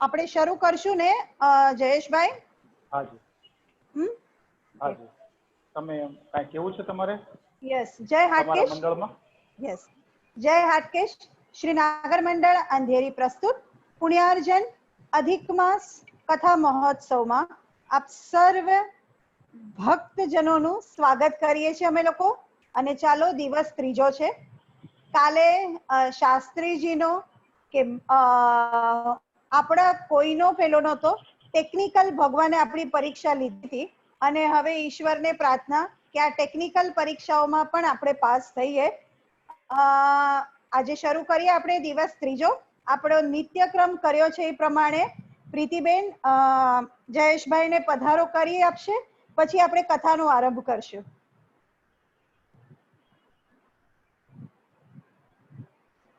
આપણે શરૂ કરશું ને જયેશભાઈ? હાજી હાજી, તમે કાંઈ કેવું છે તમારે? યસ, જય હાટકેશ. મંડળમાં યસ, જય હાટકેશ. શ્રી નાગર મંડળ અંધેરી પ્રસ્તુત પુણ્યાર્જન અધિક માસ કથા મહોત્સવમાં આપ સર્વ ભક્તજનોનું સ્વાગત કરીએ છીએ અમે લોકો. અને ચાલો, દિવસ ત્રીજો છે. કાલે શાસ્ત્રીજીનો કે આપણા કોઈનો પેલો નહોતો, ટેકનિકલ ભગવાને આપણી પરીક્ષા લીધી હતી અને હવે ઈશ્વરને પ્રાર્થના કે આ ટેકનિકલ પરીક્ષાઓમાં પણ આપણે પાસ થઈએ. આજે શરૂ કરીએ આપણે દિવસ ત્રીજો. આપણો નિત્યક્રમ કર્યો છે એ પ્રમાણે પ્રીતિબેન જયેશભાઈને પધારો કરી આપશે, પછી આપણે કથાનો આરંભ કરશું.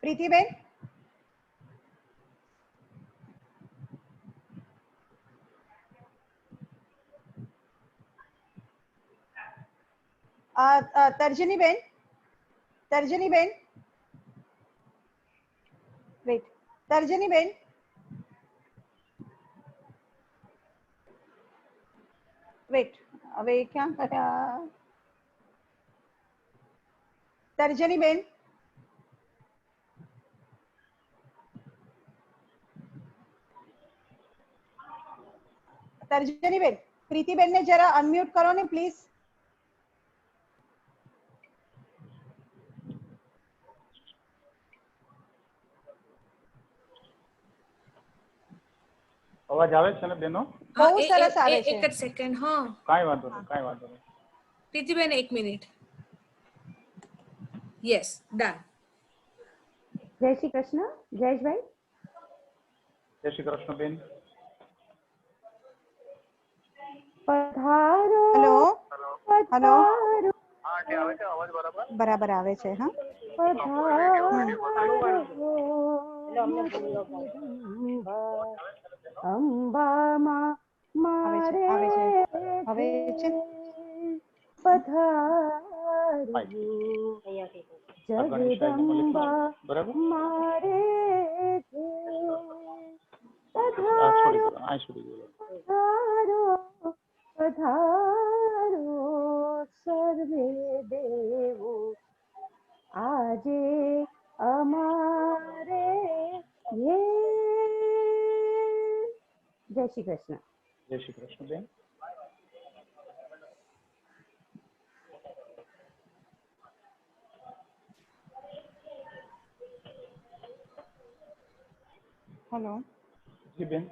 પ્રીતિબેન. તર્જનીબેન, તર્જનીબેન, વેઇટ, તર્જનીબેન. વેઇટ, હવે ક્યાં ગયા તર્જનીબેન? તર્જનીબેન, પ્રીતિબેનને જરા અનમ્યુટ કરો ને પ્લીઝ. અવાજ આવે છે ને બેનો? બહુ સરસ આવે છે. એક જ સેકન્ડ. હા, કાંઈ વાંધો નહીં, કાંઈ વાંધો નહીં. પ્રીતિબેન એક મિનિટ. Yes, done. જય શ્રી કૃષ્ણ જયેશભાઈ. જય શ્રી કૃષ્ણ બેન. પધારો. હેલો હેલો, અવાજ બરાબર આવે છે. હા, અંબામાં મારે હવે છે. પધારો જગદંબા મારે પધારો પધારો સર્વે દેવો આજે અમારે જય શ્રી કૃષ્ણ. જય શ્રી કૃષ્ણ બેન. હેલો. જી બેન.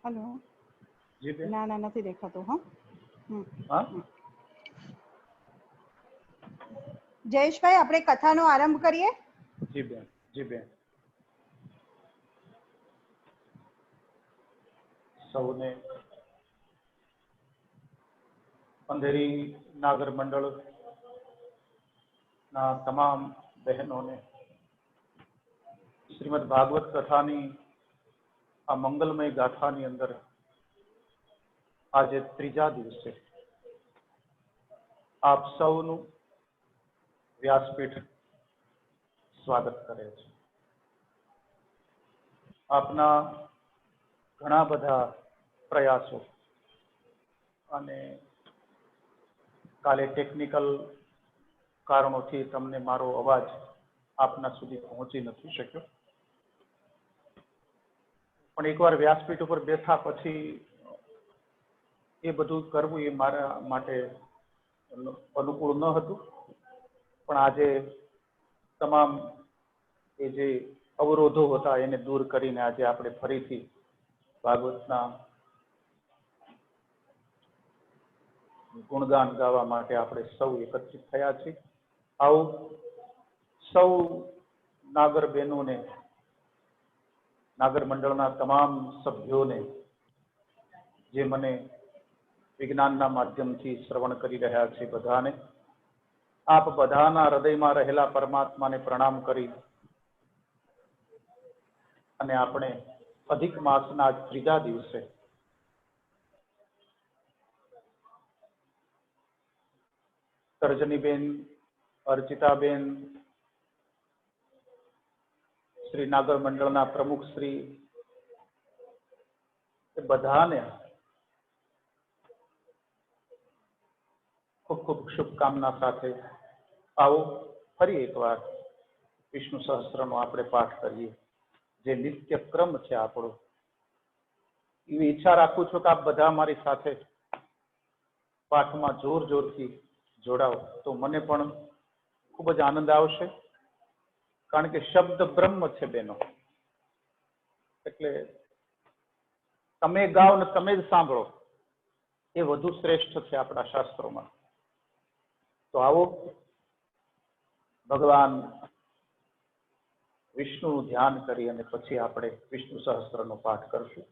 હેલો. જી બેન. ના ના, નથી દેખાતું. હા, જયેશભાઈ, આપણે કથાનો આરંભ કરીએ. જી બેન. જી બેન. સૌને અંધેરી નાગર મંડળ ના તમામ બહેનોને શ્રીમદ ભાગવત કથાની આ મંગલમય ગાથાની અંદર આજે ત્રીજા દિવસે આપ સૌનું વ્યાસપીઠ સ્વાગત કરે છે. આપના ઘણા બધા પ્રયાસો અને કાલે ટેકનિકલ કારણોથી તમને મારો અવાજ આપના સુધી પહોંચી નથી શક્યો, પણ એકવાર વ્યાસપીઠ ઉપર બેઠા પછી એ બધું કરવું એ મારા માટે અનુકૂળ ન હતું. પણ આજે તમામ એ જે અવરોધો હતા એને દૂર કરીને આજે આપણે ફરીથી ભાગવતના ગુણગાન ગાવા માટે આપણે સૌ એકત્રિત થયા છીએ. આવું સૌ નાગર બહેનોને, નાગર મંડળના તમામ સભ્યોને જે મને વિજ્ઞાનના માધ્યમથી શ્રવણ કરી રહ્યા છે બધાને, આપ બધાના હૃદયમાં રહેલા પરમાત્માને પ્રણામ કરી અને આપણે અધિક માસના ત્રીજા દિવસે તર્જનીબેન, અર્ચિતાબેન, શ્રી નાગર મંડળના પ્રમુખ શ્રી એ બધાને ખૂબ ખૂબ શુભકામના સાથે આવો ફરી એકવાર વિષ્ણુ સહસ્ત્રનો આપણે પાઠ કરીએ, જે નિત્ય ક્રમ છે આપણો. એવી ઈચ્છા રાખું છું કે આપ બધા મારી સાથે પાઠમાં જોર જોરથી જોડાઓ, તો મને પણ ખૂબ જ આનંદ આવશે. કારણ કે શબ્દ બ્રહ્મ છે બેનો, એટલે તમે ગાઓ ને તમે જ સાંભળો એ વધુ શ્રેષ્ઠ છે આપણા શાસ્ત્રોમાં. તો આવો ભગવાન વિષ્ણુનું ધ્યાન કરી અને પછી આપણે વિષ્ણુ સહસ્ત્રનો પાઠ કરશું.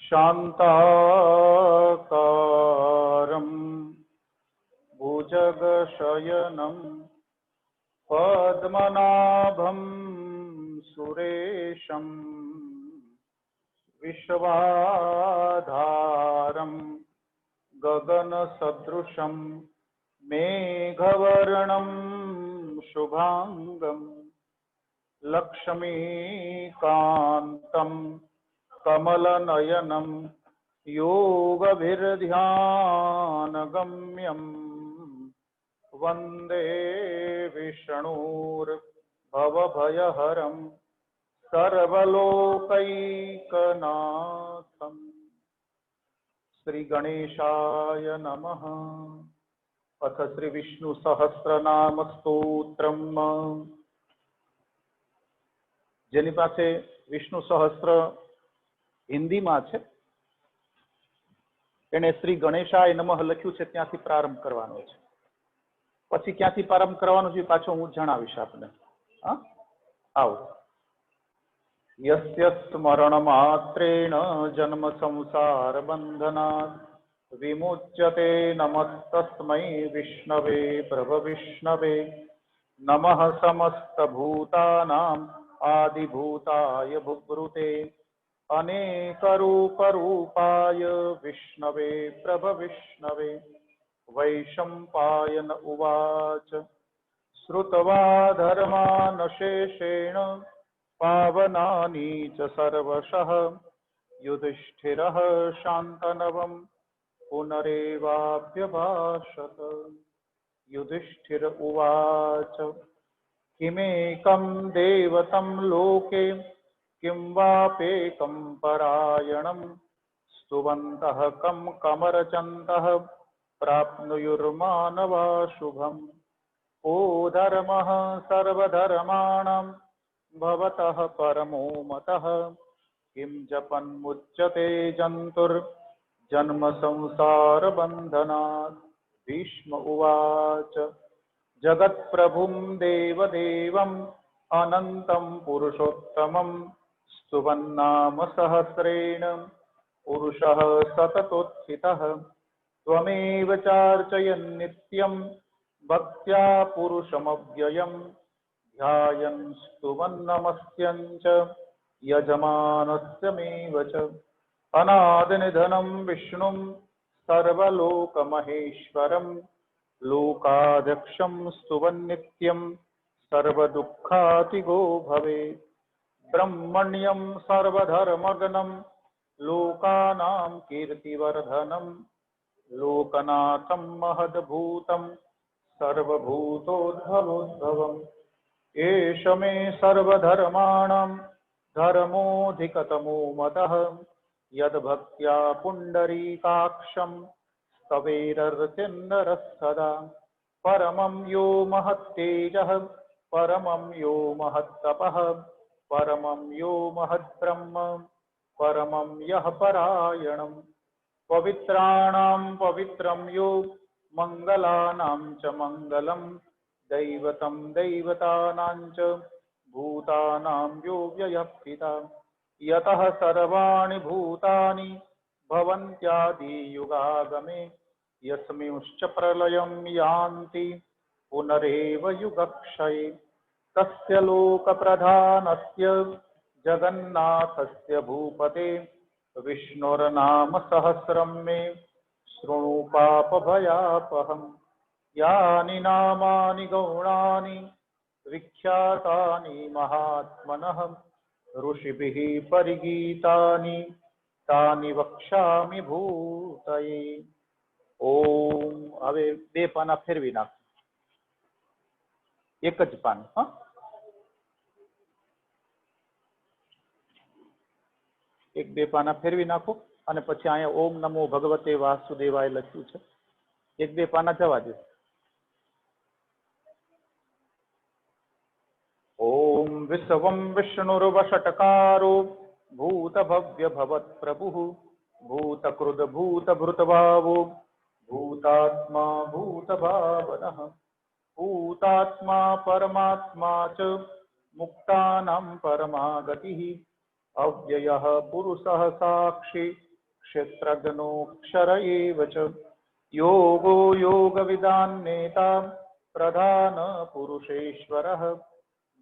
શાંતાકારમ ભુજગશયનમ પદ્મનાભમ સુરેશમ વિશ્વાધારમ ગગનસદૃશમ મેઘવર્ણમ શુભાંગમ લક્ષ્મીકાંતમ કમલનયનમ યોગભીર્ધ્યાનગમ્યમ વંદે વિષ્ણુર ભવભયહરમ સર્વલોકૈકનાથમ. શ્રી ગણેશાય નમઃ. અથ શ્રી વિષ્ણુ સહસ્રનામ સ્તોત્રમ. જેની પાસે વિષ્ણુ સહસ્ત્ર હિન્દીમાં છે એને શ્રી ગણેશાય નમઃ લખ્યું છે, ત્યાંથી પ્રારંભ કરવાનો છે. પછી ક્યાંથી પ્રારંભ કરવાનો છે પાછો હું જણાવીશ આપને. હા, આવો. યસ્ય સ્મરણ માત્રેણ જન્મ સંસાર બંધનાત વિમુચ્યતે નમસ્તસ્મૈ વિષ્ણવે પ્રભ વિષ્ણવે. નમઃ સમસ્ત ભૂતાનામ આદિભૂતાય ભુભૃતે અનેક રૂપ રૂપાય વિષ્ણવે પ્રભ વિષ્ણવે. વૈશંપાયન ઉવાચ શ્રુત્વા ધર્માનશેષેણ પાવનાની ચ સર્વશઃ યુધિષ્ઠિરઃ શાંતનવમ પુનરેવાભ્યભાષત. યુધિષ્ઠિર ઉવાચ કિમેકં દેવतं લોકે કિં વાપેકં પરાયણં સ્તુવन्तઃ કં કમરચन्तઃ પ્રાપ્નુયુર્માનવા શુભમ. કો ધર્મઃ સર્વધર્માણાં ભવતઃ પરમો મતઃ કિં જપન્મુચ્યતે જંતુર જન્મ સંસાર બંધનાत्. ભીષ્મ ઉવાચ જગત્પ્રભું દેવદેવં અનંतं પુરુષોત્તમં સ્તુવન્નામ સહસ્રેણ પુરુષઃ સતતોત્થિતઃ. ત્વમેવ ચાર્ચયन् નિત્યં ભક્ત્યા પુરુષમવ્યયં ધ્યાયन् સ્તુવन् નમસ્યં ચ યજમાનસ્યમેવ ચ. અનાદિનિધनं વિષ્ણું સર્વલોકમહેશ્વરં લોકાધ્યક્ષં સ્તુવन् નિત્યં સર્વદુઃખાતિગો ભવેत्. બ્રહ્મણ્યં સર્વધર્મગ્नं લોકાનાં કીર્તિવર્ધનં લોકનાથં મહદ્ભૂतं સર્વભૂતોદ્ભવોદ્ભવम्. એષ મે સર્વધર્માણાં ધર્મોऽધિકતમો મતઃ યદ્ભક્ત્યા પુંડરીકાક્ષં સ્તવેરર્ચિન્નરः સદા. પરમં યો મહત્તેજઃ પરમં યો મહત્તપઃ પરમં યો મહદ્બ્રહ્મ પરમં યઃ પરાયણम्. પવિત્રાણાં પવિત્રં યો મંગલાનાં ચ મંગલં દૈવतं દૈવતાનાં ચ ભૂતાનાં યો વ્યયઃ પિતા. યતઃ સર્વાણિ ભૂતાનિ ભવન્ત્યાદિયુગાગમે યસ્મિંશ્ચ પ્રલયં યાન્તિ પુનરેવ યુગક્ષયે. તસ્ય લોકપ્રધાનસ્ય જગન્નાથસ્ય ભૂપતે વિષ્ણોર્નામ સહસ્રમ મે શૃણુ પાપભયાપહम्. યાનિ નામાનિ ગૌણાનિ વિખ્યાતાનિ મહાત્મનઃ ऋषिभिः परिगीतानि तानि वक्ष्यामि भूतये। ओम। હવે બે પાના ફેરવી નાખો, એક જ પાન। હા, એક બે પાના ફેરવી નાખો અને પછી અહીંયા ઓમ નમો ભગવતે વાસુદેવાય લખ્યું છે, એક બે પાના જવા દો। ओम विश्वं विष्णुर्वषट्कारो भूतभव्य भवत्प्रभुः भूतकृद भूतभृतभावो भूतात्मा भूतभावनः भूतात्मा परमात्मा च मुक्तानां परमागतिः अव्ययः पुरुषः साक्षी क्षेत्रज्ञोऽक्षर एव च योगो योगविदां नेता प्रधान पुरुषेश्वरः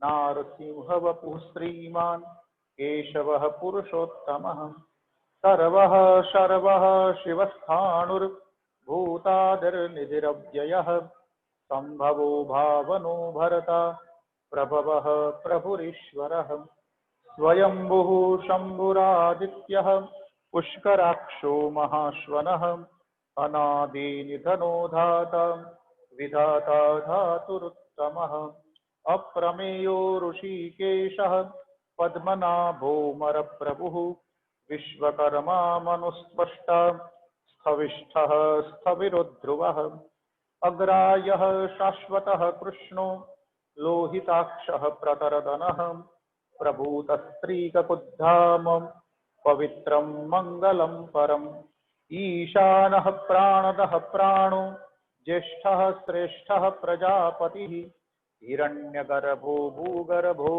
नारसिंह वपुः श्रीमान् केशवः पुरुषोत्तमः सर्वः शर्वः शिवस्थाणुर्भूतादिर्निधिरव्ययः संभवो भावनो भरता प्रभवः प्रभुरीश्वरः स्वयंभुः शम्भुरादित्यः पुष्कराक्षो महाश्वनः अनादिनिधनो धाता विधाता धातुरुत्तमः अप्रमेयो ऋषिकेशः पद्मनाभोमरप्रभुः विश्वकर्मा मनुस्पष्टा स्थविष्ठः स्थविरोध्रुवः अग्रायः शाश्वतः कृष्णो लोहिताक्षः प्रतरदनः प्रभूतस्त्रीककुद्धाम पवित्रं मङ्गलं परम् ईशानः प्राणदः प्राणो ज्येष्ठः श्रेष्ठः प्रजापतिः हिरण्यगर्भो भूगर्भो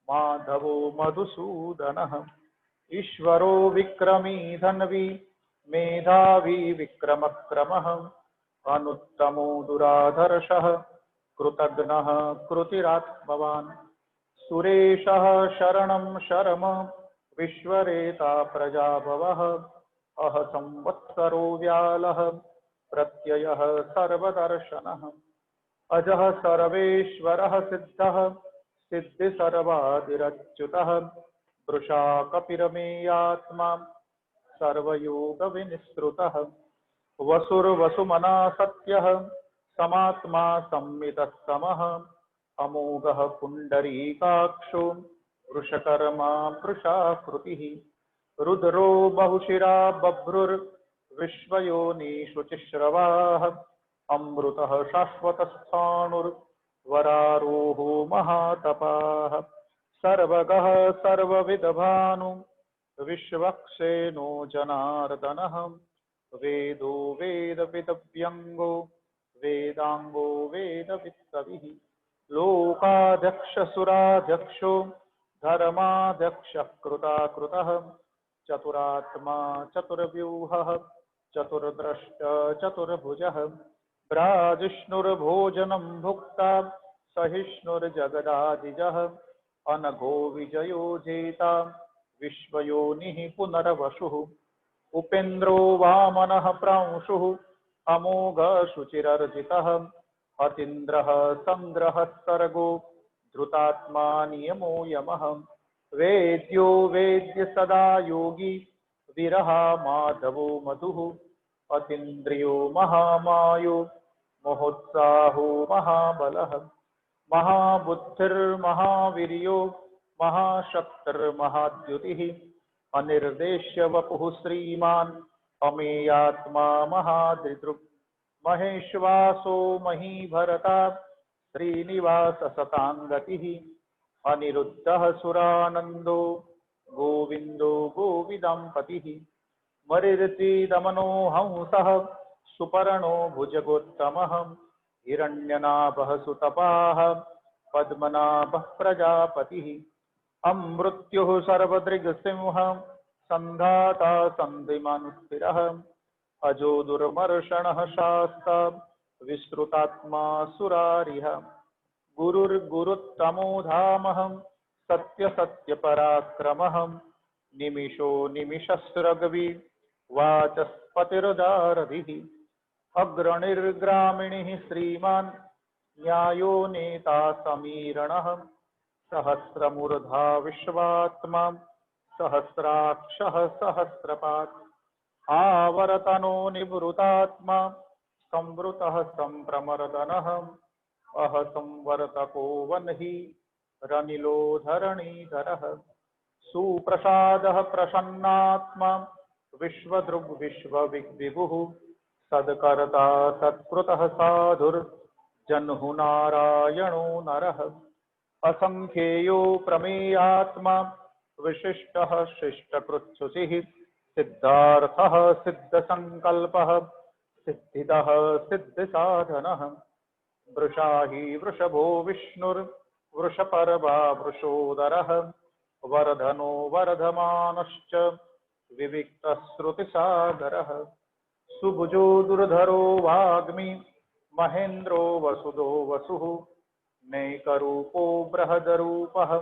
माधवो मधुसूदनः ईश्वरो विक्रमी धन्वी मेधावी विक्रमक्रमः अनुत्तमो दुराधर्षः कृतघ्नः कृतिरात्मवान् सुरेशः शरणं शर्म विश्वरेता प्रजाभवः अह संवत्सरो व्यालः प्रत्ययः सर्वदर्शनः अजः सर्वेश्वरः सिद्धः सिद्धि सर्वादिरच्युतः वृषा कपिरमेयात्मा सर्वयोग विनिसृतः वसुर्वसुमना सत्यः समात्मा संमितः समः अमोघः पुण्डरीकाक्षो वृषकर्मा वृषाकृतिः रुद्रो बहुशिरा बभ्रुर्विश्वयोनिषु चिश्रवाः अमृतः शाश्वतस्थाणुर्वरारोहो महातपाः सर्वगः सर्वविदभानु विश्वक्सेनो जनार्दनः वेदो वेदविदव्यङ्गो वेदांगो वेदवित्तविः लोकाध्यक्षसुराध्यक्षो धर्माध्यक्षः कृताकृतः चतुरात्मा चतुर्व्यूहः चतुर्द्रष्ट चतुर्भुजः ब्राजिष्णुर्भोजनं भुक्ता सहिष्णुर्जगदादिजः अनघो विजयो जेता विश्वयोनिः पुनर्वसुः उपेन्द्रो वामनः प्रांशुः अमोघ शुचिरर्जितः अतीन्द्रः संग्रहः सर्गो धृतात्मा नियमो यमः वेद्यो वेद्य सदा योगी विरहा माधवो मधुः अतीन्द्रियो महामायो महोत्साहो महाबलः महाबुद्धिर्महावीर्यो महाशक्तिर्महाद्युतिः अनिर्देश्य वपुः श्रीमान् अमेयात्मा महादृदृक् महेश्वासो महीभरता श्रीनिवास सतांगतिः अनिरुद्धः सुरानन्दो गोविन्दो गोविदाम्पतिः मरीचिदमनो हंसः सुपर्णो भुजगोत्तमः हिरण्यनाभः सुतपाः पद्मनाभः प्रजापतिः अमृत्युः सर्वदृग्सिंहः सन्धाता सन्धिमान् स्थिरः अजो दुर्मर्षणः शास्ता विश्रुतात्मा सुरारिः गुरुर्गुरुत्तमो धामः सत्य सत्य पराक्रमः निमिषो निमिषस्रग्वी वाचस्पतिर्दारधिः अग्रणिर्ग्रामिणीः श्रीमान् न्यायो नेता समीरणः सहस्रमूर्धा विश्वात्मा सहस्राक्षः सहस्रपात् आवर्तनो निवृतात्मा संवृतः संप्रमर्दनः अह संवर्तको वह्नि रनिलो धरणीधरः सुप्रसादः प्रसन्नात्मा विश्वदृग् विश्वविभुः सद्कर्ता सत्कृतः साधुर्जह्नुः नारायणो नरः असंख्येयो प्रमेयात्मा विशिष्टः शिष्टकृच्छुचिः सिद्धार्थः सिद्धसंकल्पः सिद्धिदः सिद्धिसाधनः वृषाही वृषभो विष्णुर्वृषपर्वा वृषोदरः वर्धनो वर्धमानश्च विविक्तश्रुतिसागरः सुभुजो दुर्धरो वाग्मी महेन्द्रो वसुदो वसुः नैकरूपो बृहदरूपः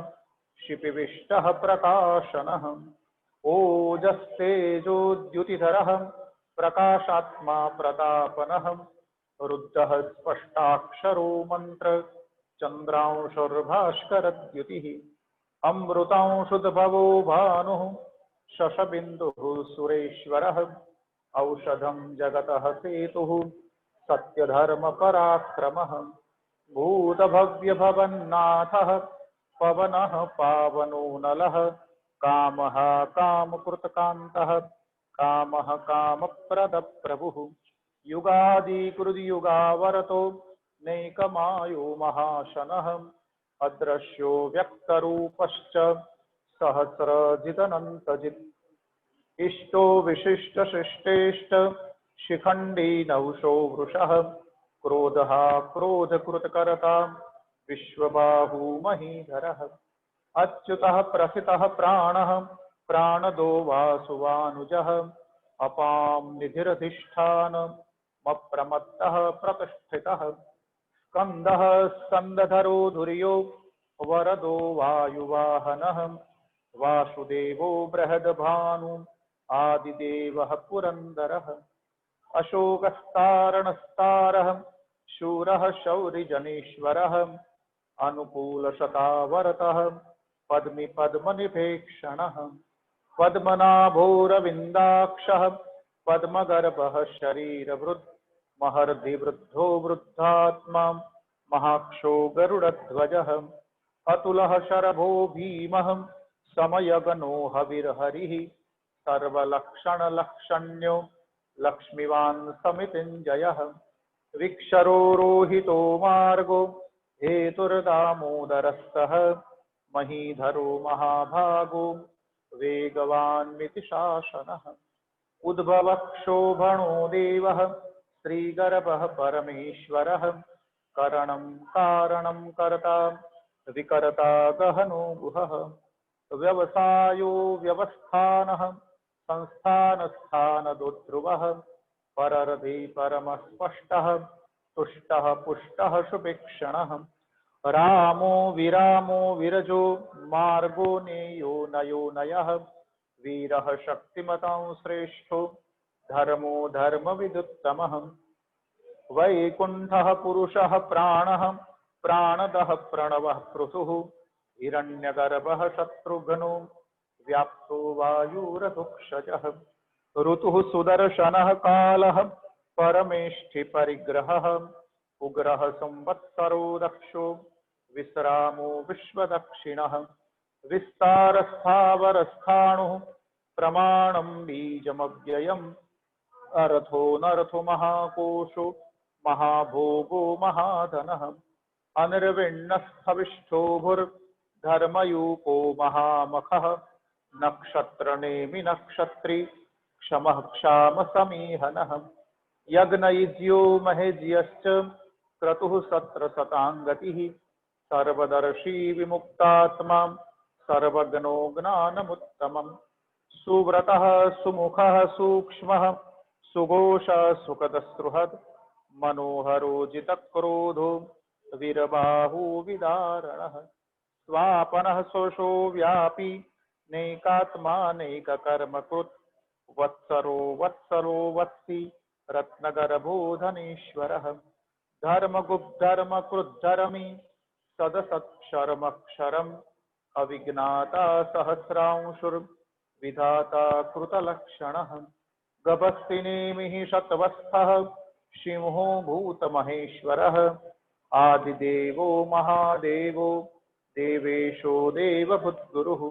क्षिपिविष्टः प्रकाशनः ओजस्तेजोद्युतिधरः प्रकाशात्मा प्रतापनः रुद्धः स्पष्टाक्षरो मन्त्र चन्द्रांशुर्भास्करद्युतिः अमृतांशुद्भवो भानुः शशबिन्दुः सुरेश्वरः औषधं जगतः सेतुः सत्यधर्मपराक्रमः भूतभव्यभवन्नाथः पवनः पावनो नलः कामः कामकृतकान्तः कामः कामप्रदप्रभुः युगादिकृद्युगावरतो नैकमायो महाशनः अदृश्यो व्यक्तरूपश्च सहस्रजिदनन्तजित् इष्टो विशिष्टशिष्टेष्ट शिखण्डी नवशो वृषः क्रोधः क्रोधकृतकर्ता विश्वबाहु महीधरः अच्युतः प्रसितः प्राणः प्राणदो वासुवानुजः अपां निधिरधिष्ठानमप्रमत्तः प्रतिष्ठितः स्कन्दः स्कन्दधरो धुर्यो वरदो वायुवाहनः वासुदेवो बृहद्भानु आदिदेवः पुरन्दरः अशोकस्तारणस्तारः शूरः शौरिजनेश्वरः अनुकूलशतावरतः पद्मी पद्मनिपेक्षणः पद्मनाभोरविन्दाक्षः पद्मगर्भः शरीरभृत् महर्धिवृद्धो वृद्धात्मा महाक्षो गरुडध्वजः अतुलः शरभो भीमः समयगनो हविर्हरिः सर्वलक्षणलक्षण्यो लक्ष्मीवान् समितिञ्जयः विक्षरो रोहितो मार्गो हेतुर्दामोदरस्तः महीधरो महाभागो वेगवान्मिति शासनः उद्भवक्षोभणो देवः श्रीगर्भः परमेश्वरः करणं कारणं कर्ता विकर्ता गहनो गुहः व्यवसायो व्यवस्थानः संस्थानस्थानदोध्रुवः पररधि परमस्पष्टः तुष्टः पुष्टः सुभिक्षणः रामो विरामो विरजो मार्गो नेयो नयो नयः वीरः शक्तिमतां श्रेष्ठो धर्मो धर्मविदुत्तमः वैकुण्ठः पुरुषः प्राणः प्राणदः प्रणवः पृथुः हिरण्यगर्भः शत्रुघ्नो व्याप्तो वायुरधुक्षजः ऋतुः सुदर्शनः कालः परमेष्ठि परिग्रहः उग्रः संवत्सरो दक्षो विश्रामो विश्वदक्षिणः विस्तारस्थावरस्थाणुः प्रमाणं बीजमव्ययम् अरथो नरथो महाकोशो महाभोगो महाधनः अनिर्विण्णस्थविष्ठो भुर्धर्मयूपो महामखः नक्षत्रनेमि नक्षत्री क्षमः क्षाम समीहनः यज्ञयुज्यो महेज्यश्च क्रतुः सत्रशताङ्गतिः सर्वदर्शी विमुक्तात्मा सर्वज्ञो ज्ञानमुत्तमम् सुव्रतः सुमुखः सूक्ष्मः सुघोषः सुखदस्पृहद् मनोहरो जितक्रोधो वीरबाहु विदारणः स्वापनः सोषो व्यापी नैकात्मा नैककर्मकृत् वत्सरो वत्सरो वत्सी रत्नगर्भो धनेश्वरः धर्मगुप्धर्मकृद्धर्मी सदसत्क्षरमक्षरम् अविज्ञाता सहस्रांशुर्विधाता कृतलक्षणः गभस्तिनेमिः शतवस्थः सिंहो भूतमहेश्वरः आदिदेवो महादेवो देवेशो देवभूद्गुरुः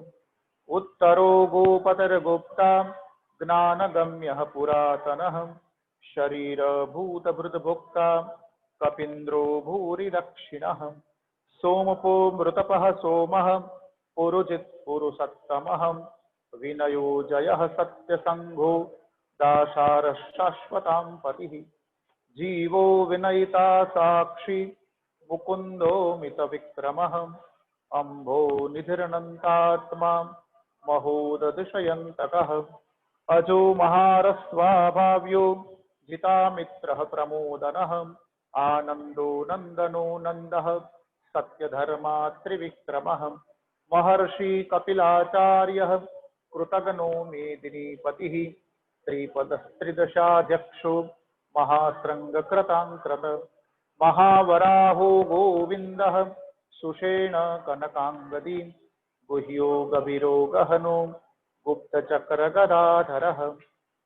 उत्तरो गोपतिर्गुप्ता ज्ञानगम्यः पुरातनः शरीरभूतभृद्भुक्ता कपीन्द्रो भूरिदक्षिणः सोमपो मृतपः सोमः पुरुजित् पुरुषत्तमः विनयो जयः सत्यसंघो दाशारः शाश्वतां पतिः जीवो विनयिता साक्षी मुकुन्दो मितविक्रमः अम्भो निधिरनन्तात्मा महोदधिशयन्तकः अजो महारस्वाभाव्यो जितामित्रः प्रमोदनः आनन्दो नन्दनो नन्दः सत्यधर्मा त्रिविक्रमः महर्षि कपिलाचार्यः कृतघ्नो मेदिनीपतिः त्रिपदस्त्रिदशाध्यक्षो महाशृङ्गकृताङ्कृत महावराहो गोविन्दः सुषेण कनकाङ्गदी गुह्यो गभीरो गहनो गुप्तचक्रगदाधरः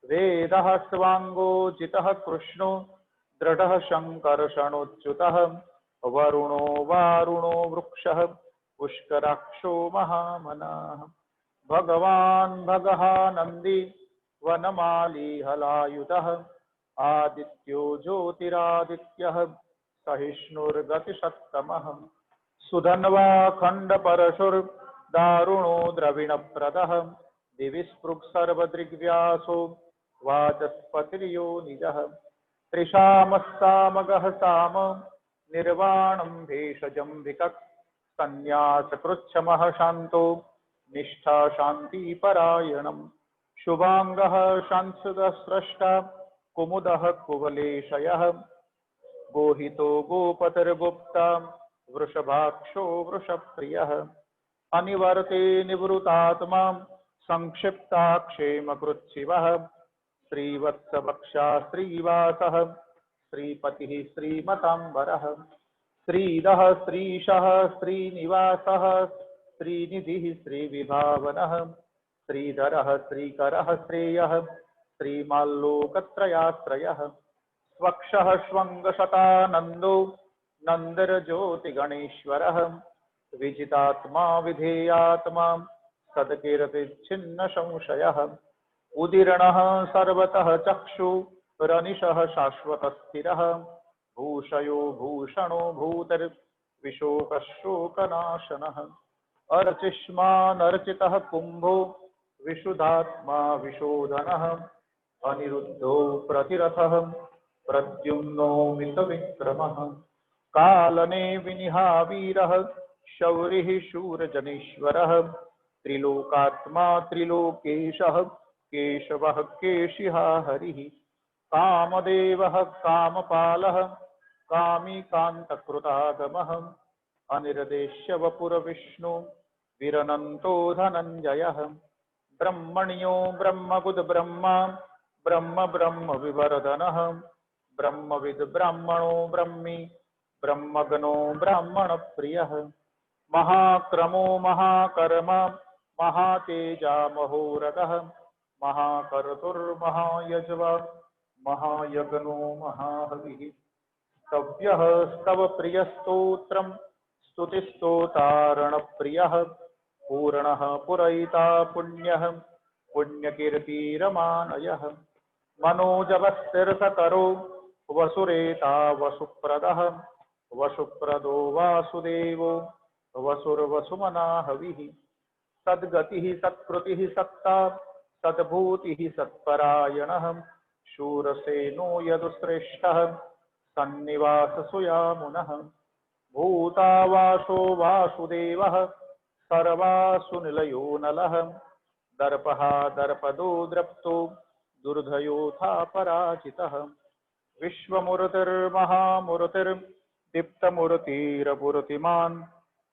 वेदः स्वाङ्गो जितः कृष्णो दृढः शङ्कर्षणोच्युतः वरुणो वारुणो वृक्षः पुष्कराक्षो महामनाः भगवान् भगः नन्दी वनमाली हलायुधः आदित्यो ज्योतिरादित्यः सहिष्णुर्गतिशतमः सुधन्वा खण्डपरशुर्दारुणो द्रविणप्रदः दिवि स्पृक् सर्वदृग्व्यासो वाचस्पतिर्यो निजः त्रिशामस्सामगः साम निर्वाणं भेषजं विकक् सन्न्यासकृच्छमः शान्तो निष्ठा शान्तिपरायणं शुभाङ्गः शांसुदस्रष्टा कुमुदः कुवलेशयः गोहितो गोपतिर्गुप्ता वृषभाक्षो वृषप्रियः अनिवर्ते निवृतात्मा संक्षिप्ता क्षेमकृच्छिवः श्रीवत्सवक्षा श्रीवासः श्रीपतिः श्रीमताम्बरः श्रीदः श्रीशः श्रीनिवासः श्रीनिधिः श्रीविभावनः श्रीधरः श्रीकरः श्रेयः श्रीमाल्लोकत्रयाश्रयः स्वक्षः श्वङ्गशतानन्दो नन्दिर्ज्योतिगणेश्वरः विजितात्मा विधेयात्मा सत्कीर्तिच्छिन्न संशयः उदीर्णः सर्वतः चक्षुरनिशः शाश्वतस्थिरः भूषयो भूषणो भूतिर्विशोकशोकनाशनः अर्चिष्मानर्चितः कुम्भो विशुद्धात्मा विशोधनः अनिरुद्धो प्रतिरथः प्रद्युम्नो मितविक्रमः कालने विनिहावीरः शौरिः शूरजनेश्वरः त्रिलोकात्मा त्रिलोकेशः केशवः केशिहा हरिः कामदेवः कामपालः कामी कान्तकृतागमः अनिर्देश्य वपुरविष्णु विरनन्तो धनञ्जयः ब्रह्मण्यो ब्रह्मबुद् ब्रह्मा ब्रह्म ब्रह्म विवर्धनः ब्रह्मविद् ब्राह्मणो ब्रह्मी ब्रह्मगणो ब्राह्मण प्रियः महाक्रमो महाकर्मा महातेजा महोरगः महाकर्तुर्महायज्वा महायज्ञो महाहविः स्तव्यः स्तव प्रियस्तोत्रम् स्तुतिस्तोतारणप्रियः पूर्णः पुरयिता पुण्यः पुण्यकीर्तिरमानयः मनोजवस्तिर्सकरो वसुरेता वसुप्रदः वसुप्रदो वासुदेवो वसुर्वसुमना हविः सद्गतिः सत्कृतिः सत्ता सद्भूतिः सत्परायणः शूरसेनो यदुश्रेष्ठः सन्निवाससुयामुनः भूतावासो वासुदेवः सर्वासु निलयो नलः दर्पः दर्पदो द्रप्तो दुर्धयोथा पराजितः विश्वमूर्तिर्महामूर्तिर्दीप्तमूर्तिरपूर्तिमान्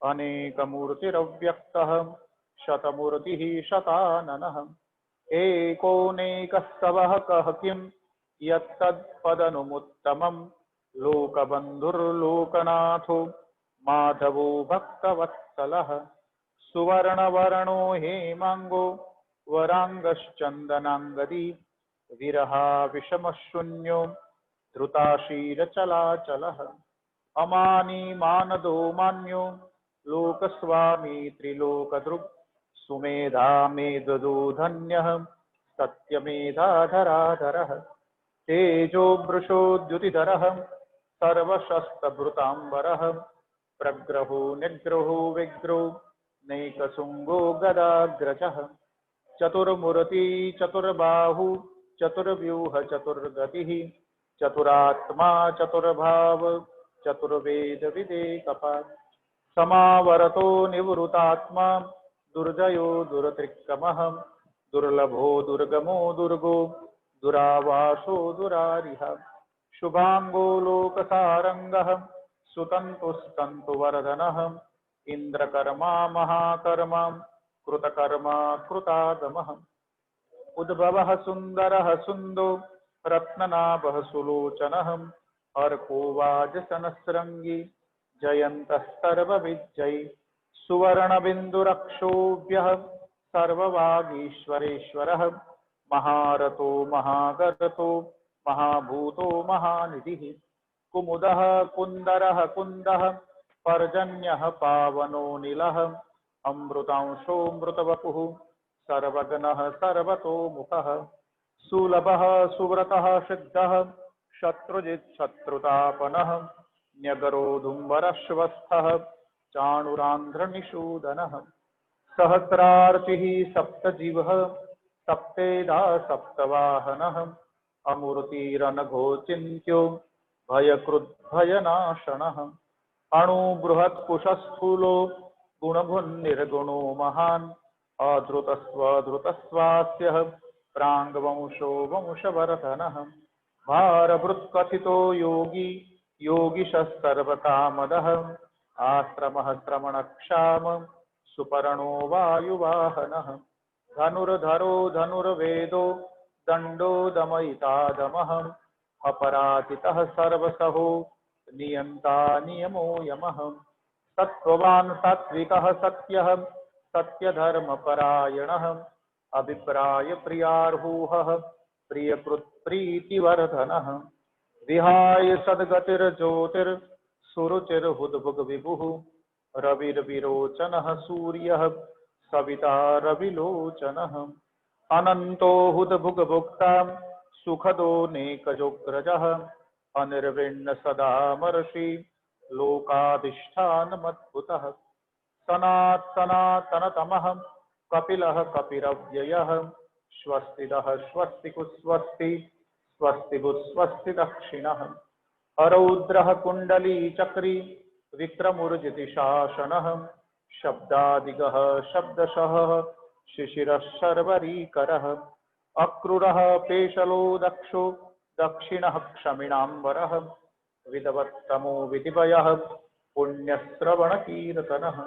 अनेकमूर्तिरव्यक्तः शतमूर्तिः शताननः एकोनेकस्तवः कः किं यत्तत्पदनुमुत्तमं लोकबन्धुर्लोकनाथो माधवो भक्तवत्सलः सुवर्णवर्णो हेमांगो वरांगश्चंदनांगदी विरहा विषमशून्यो धृताशीरचलाचलः अमानी मानदो मान्यो लोकस्वामी त्रिलोकदृक् सुमेधा मेददो धन्यः सत्यमेधाधराधरः तेजो वृषोद्युतिधरः सर्वशस्त्रभृताम्बरः प्रग्रहो निग्रहो विग्रहो नैकशृङ्गो गदाग्रजः चतुर्मूर्ति चतुर्बाहु चतुर्व्यूह चतुर्गतिः चतुरात्मा चतुर्भाव चतुर्वेद विदेकपात् समावरतो निवृतात्मा दुर्जयो दुरतिक्रमः दुर्लभो दुर्गमो दुर्गो दुरावासो दुरारिः शुभांगो लोकसारंगः सुतन्तुस्तन्तुवर्धनः इंद्रकर्मा महाकर्मा कृतकर्मा कृतागमः उद्भवः सुन्दरः सुन्दो रत्ननाभः सुलोचनः अर्को वाजसनस्रङ्गी जयन्तः सर्वविजयी सुवर्णबिन्दुरक्षोभ्यः सर्ववागीश्वरेश्वरः महारथो महागर्तो महाभूतो महानिधिः कुमुदः कुन्दरः कुन्दः पर्जन्यः पावनो नीलः अमृतांशो मृतवपुः सर्वगणः सर्वतोमुखः सुलभः सुव्रतः सिद्धः शत्रुजित् शत्रुतापनः न्यगरोधुम्बरश्वस्थः चाणुरान्ध्रनिषूदनः सहस्रार्चिः सप्तजिह्वः सप्तेधा सप्तवाहनः अमूर्तिरनघोचिन्त्यो भयकृद्भयनाशनः अणुबृहत्कुशस्थूलो गुणभुन्निर्गुणो महान् अधृतस्वधृतस्वास्यः प्राङ्वंशो वंशवर्धनः भारभृत्कथितो योगी योगिशः सर्वकामदः आश्रमः श्रवणक्षाम सुपर्णो वायुवाहनः धनुर्धरो धनुर्वेदो दण्डो दमयिता दमः अपराजितः सर्वसहो नियन्ता नियमो यमः सत्त्ववान् सात्विकः सत्यः सत्यधर्मपरायणः अभिप्राय प्रियार्हूहः प्रियकृत्प्रीतिवर्धनः विहाय सद्गतिर्ज्योतिर्सुरुचिर्हुद्भुग्विभुः रविर्विरोचनः सूर्यः सविता रविलोचनः अनन्तो हुद्भुग्भुक्ता सुखदो नेकजोग्रजः अनिर्विण्ण सदा मर्षि लोकाधिष्ठानमद्भुतः सनातनतमः कपिलः कपिरव्ययः स्वस्तिदः स्वस्तिकुस्वस्ति स्वस्तिभुस्वस्ति दक्षिणः अरौद्रः कुण्डली चक्री विक्रमुर्जितिशासनः शब्दादिगः शब्दशः शिशिरः शर्वरीकरः अक्रूरः पेशलो दक्षो दक्षिणः क्षमिणाम्बरः विदवत्तमो विधिवयः पुण्यश्रवणकीर्तनः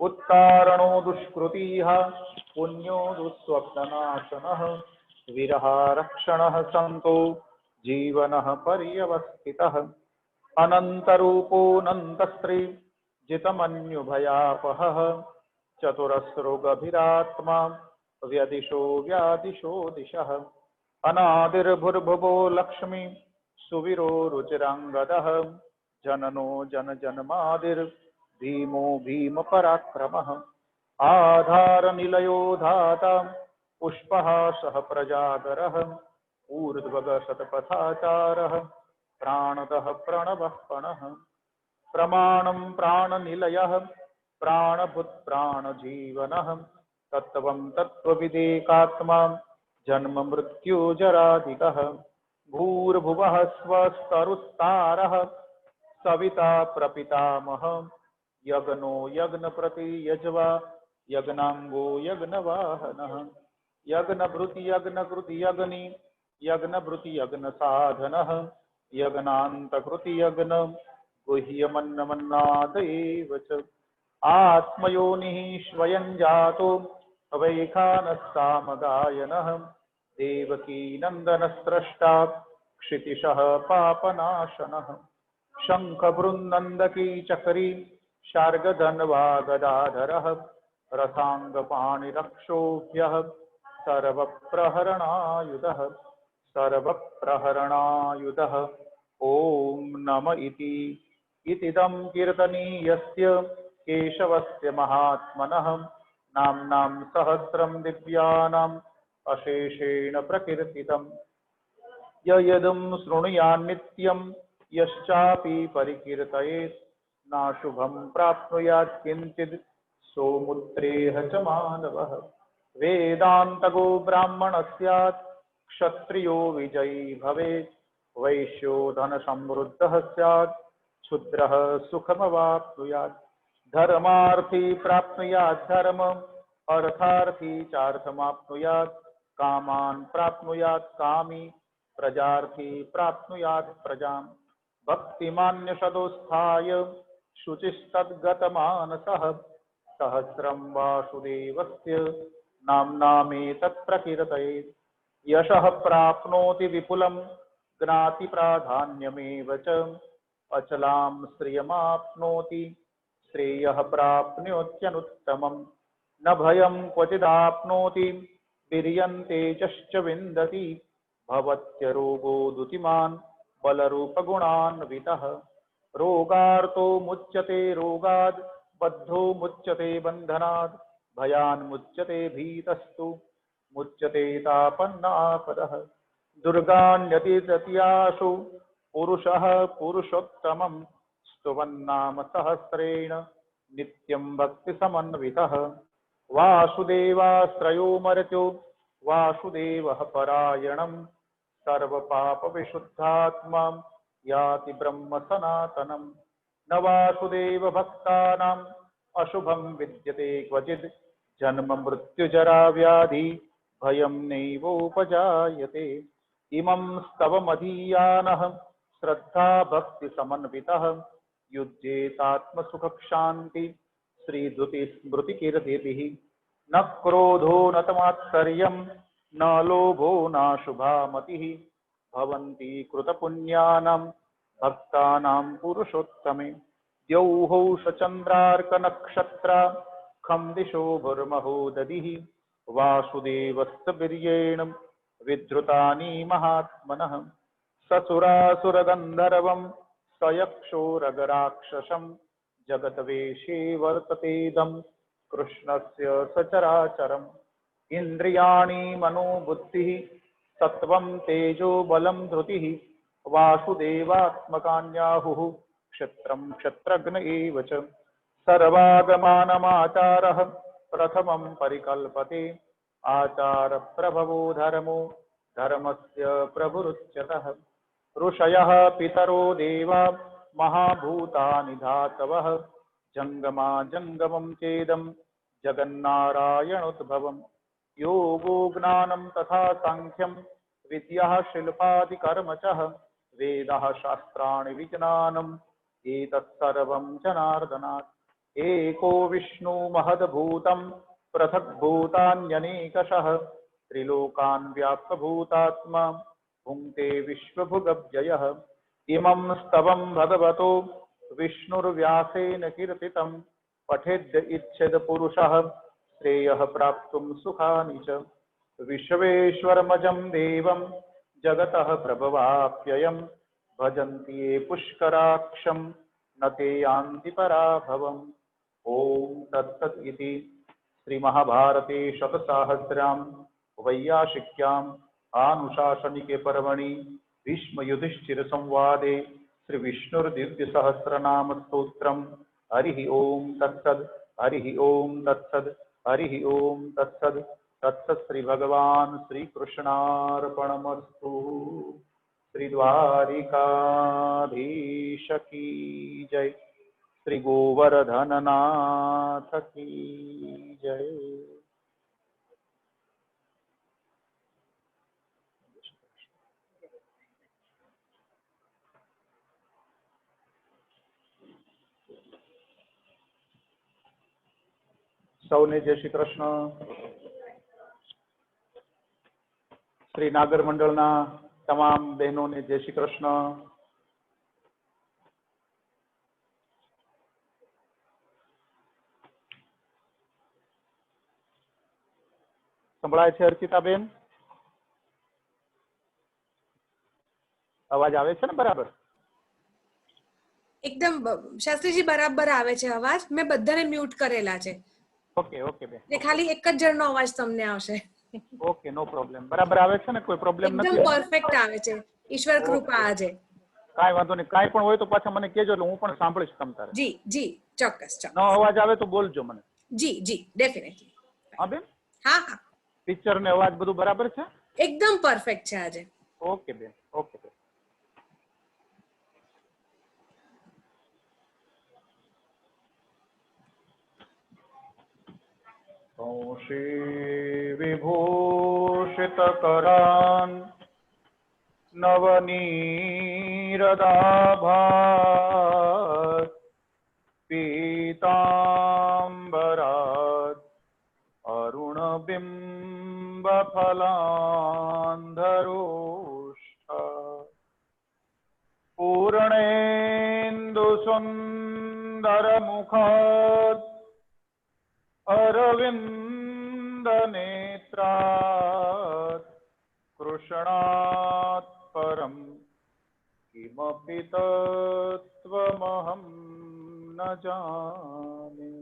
उत्तारणो दुष्कृतिः पुण्यो दुःस्वप्ननाशनः विरहारक्षणः सन्तो जीवनः पर्यवस्थितः अनन्तरूपोऽनन्तस्त्री जितमन्युभयापहः चतुरस्रो गभीरात्मा व्यदिशो व्यादिशो दिशः अनादिर्भुर्भुवो लक्ष्मी सुवीरो रुचिराङ्गदः जननो जनजन्मादिर्भीमो भीमपराक्रमः आधारनिलयो धाता पुष्पः सह प्रजागरः ऊर्ध्वगशतपथाचारः प्राणदः प्रणवः पणः प्रमाणं प्राणनिलयः प्राणभूत्प्राणजीवनः तत्त्वं तत्त्वविदेकात्मा जन्म मृत्यु जरादिकः भूर्भुवः स्वस्तरुस्तारः सविता प्रपितामह यज्ञो यज्ञप्रति यज्वा यज्ञांगो यज्ञवाहनः यज्ञभृति यज्ञकृति यज्ञि यज्ञभृति यज्ञसाधनः यज्ञान्तकृति यज्ञ गुह्यमन्नमन्नादेव च आत्मयोनिः स्वयं जातो वैखानस्सामगायनः देवकी नन्दनस्रष्टा क्षितिशः पापनाशनः शङ्खभृन्नन्दकी चकरी शार्गधन्वा गदाधरः रथाङ्गपाणिरक्षोभ्यः सर्वप्रहरणायुधः सर्वप्रहरणायुधः ॐ नम इतिदं कीर्तनीयस्य केशवस्य महात्मनः नाम्नां सहस्रं दिव्यानाम् अशेषेण प्रकीर्तितम् यदं शृणुयान्नित्यं यश्चापि परिकीर्तयेत् नाशुभं प्राप्नुयात् किञ्चित् सोमुत्रेह च मानवः वेदान्तगो ब्राह्मणः स्यात् क्षत्रियो विजयी भवेत् वैश्यो धनसमृद्धः स्यात् क्षुद्रः सुखमवाप्नुयात् धर्मार्थी प्राप्नुयात् धर्मम् अर्थार्थी चार्थमाप्नुयात् कामान् प्राप्नुयात् कामी प्रजार्थी प्राप्नुयात् प्रजाम् भक्तिमान्यशदोत्थाय शुचिस्तद्गतमानसः सहस्रं वासुदेवस्य नाम्नामेतत् प्रकीर्तयेत् यशः प्राप्नोति विपुलं ज्ञाति प्राधान्यमेव च अचलां श्रियमाप्नोति श्रेयः प्राप्नोत्यनुत्तमम् न भयं क्वचिदाप्नोति वीर्यं तेजश्च विन्दति भवत्यरोगो दुतिमान् बलरूपगुणान्वितः रोगार्तो मुच्यते रोगाद् बद्धो मुच्यते बन्धनात् भयान् मुच्यते भीतस्तु मुच्यते तापन्नापदः दुर्गान्यतितत्याशु पुरुषः पुरुषोत्तमं स्तुवन्नाम सहस्रेण नित्यं भक्तिसमन्वितः वासुदेवाश्रयो मर्त्यो वासुदेवः परायणं सर्वपापविशुद्धात्मा याति ब्रह्म सनातनम् न वासुदेव भक्तानाम् अशुभं विद्यते क्वचित् जन्म मृत्युजरा व्याधि भयं नैवोपजायते इमं स्तवमधीयानः श्रद्धा भक्ति समन्वितः युज्येतात्मसुखशान्ति श्रीधुति स्मृति कीर्तिभिः न क्रोधो न तमात्सर्यं न लोभो न शुभा मतिः भवन्ति कृतपुण्यानां भक्तानां पुरुषोत्तमे द्यौः सचन्द्रार्कनक्षत्रा खं दिशो भुर्महो दधिः वासुदेवस्य वीर्येण विधृतानि महात्मनः ससुरासुरगन्धर्वं सयक्षोरगराक्षसं जगद्वेषे वर्ततेदं कृष्णस्य सचराचरम् इन्द्रियाणि मनोबुद्धिः सत्वं तेजो बलं धृतिः वासुदेवात्मकान्याहुः क्षत्रं क्षत्रज्ञ एव च सर्वागमानमाचारः प्रथमं परिकल्पते आचार प्रभवो धर्मो धर्मस्य प्रभुरुच्यतः ऋषयः पितरो देवा महाभूतानि धातवः जंगमा जंगमं चेदं जगन्नारायणोद्भवम् योगो ज्ञानं तथा सांख्यं विद्या शिल्पादिकर्म च वेदः शास्त्राणि विज्ञानम् एतत्सर्वं जनार्दनात् एको विष्णु महद्भूतं पृथग्भूतान्यनेकशः त्रिलोकान् व्याप्तभूतात्मा भुङ्क्ते विश्वभुगव्ययः इमं स्तवं भगवतो विष्णुर्व्यासेन कीर्तितं पठेद् इच्छेद पुरुषः श्रेयः प्राप्तुं सुखानि च विश्वेश्वरमजं देवं जगतः प्रभवाप्ययं भजन्ति ये पुष्कराक्षं न ते यान्ति पराभवम् ॐ तत्सत् इति श्रीमहाभारते शतसाहस्र्यां वैयासिक्याम् आनुशासनिके पर्वणि भीष्मयुधिष्ठिरसंवादे श्रीविष्णुर्दिव्यसहस्रनाम स्तोत्रम् हरिः ॐ तत्सद् हरिः ॐ तत्सद् हरिः ॐ तत्सद् तत्सत् श्री भगवान श्री कृष्णार्पणमस्तु। श्री द्वारिकाधीश की जय। श्री गोवर्धननाथ की जय। સૌને જય શ્રી કૃષ્ણ। શ્રી નાગર મંડળના તમામ બહેનોને જય શ્રી કૃષ્ણ। સંભળાય છે અર્ચિતાબેન? અવાજ આવે છે ને બરાબર? એકદમ શાસ્ત્રીજી બરાબર આવે છે અવાજ. મેં બધાને મ્યુટ કરેલા છે. ઓકે ઓકે બેન, એટલે ખાલી એક જ જણનો અવાજ તમને આવશે. ઓકે, નો પ્રોબ્લેમ. બરાબર આવે છે ને? કોઈ પ્રોબ્લેમ એકદમ નથી? પરફેક્ટ આવે છે. ઈશ્વર કૃપા આજે. કાંઈ વાંધો નહીં. કાંઈ પણ હોય તો પાછા મને કહેજો એટલે હું પણ સાંભળીશ તમ તારે. જી જી ચોક્કસ ન ચોક્કસ. અવાજ આવે તો બોલજો મને. જી જી ડેફિનેટલી. હા બેન? હા હા પિક્ચર ને અવાજ બધું બરાબર છે? એકદમ પરફેક્ટ છે આજે. ઓકે બેન, ઓકે બેન. સંશી વિભૂષિતકરાન નવનીરદાભાત પીતાંબરાત અરુણબિંબફલાંધરોષ્ઠ પૂર્ણેन्दुसुन्दरमुखात् अरविन्दनेत्रात् कृष्णात् परं किमपि तत्त्वमहं न जाने।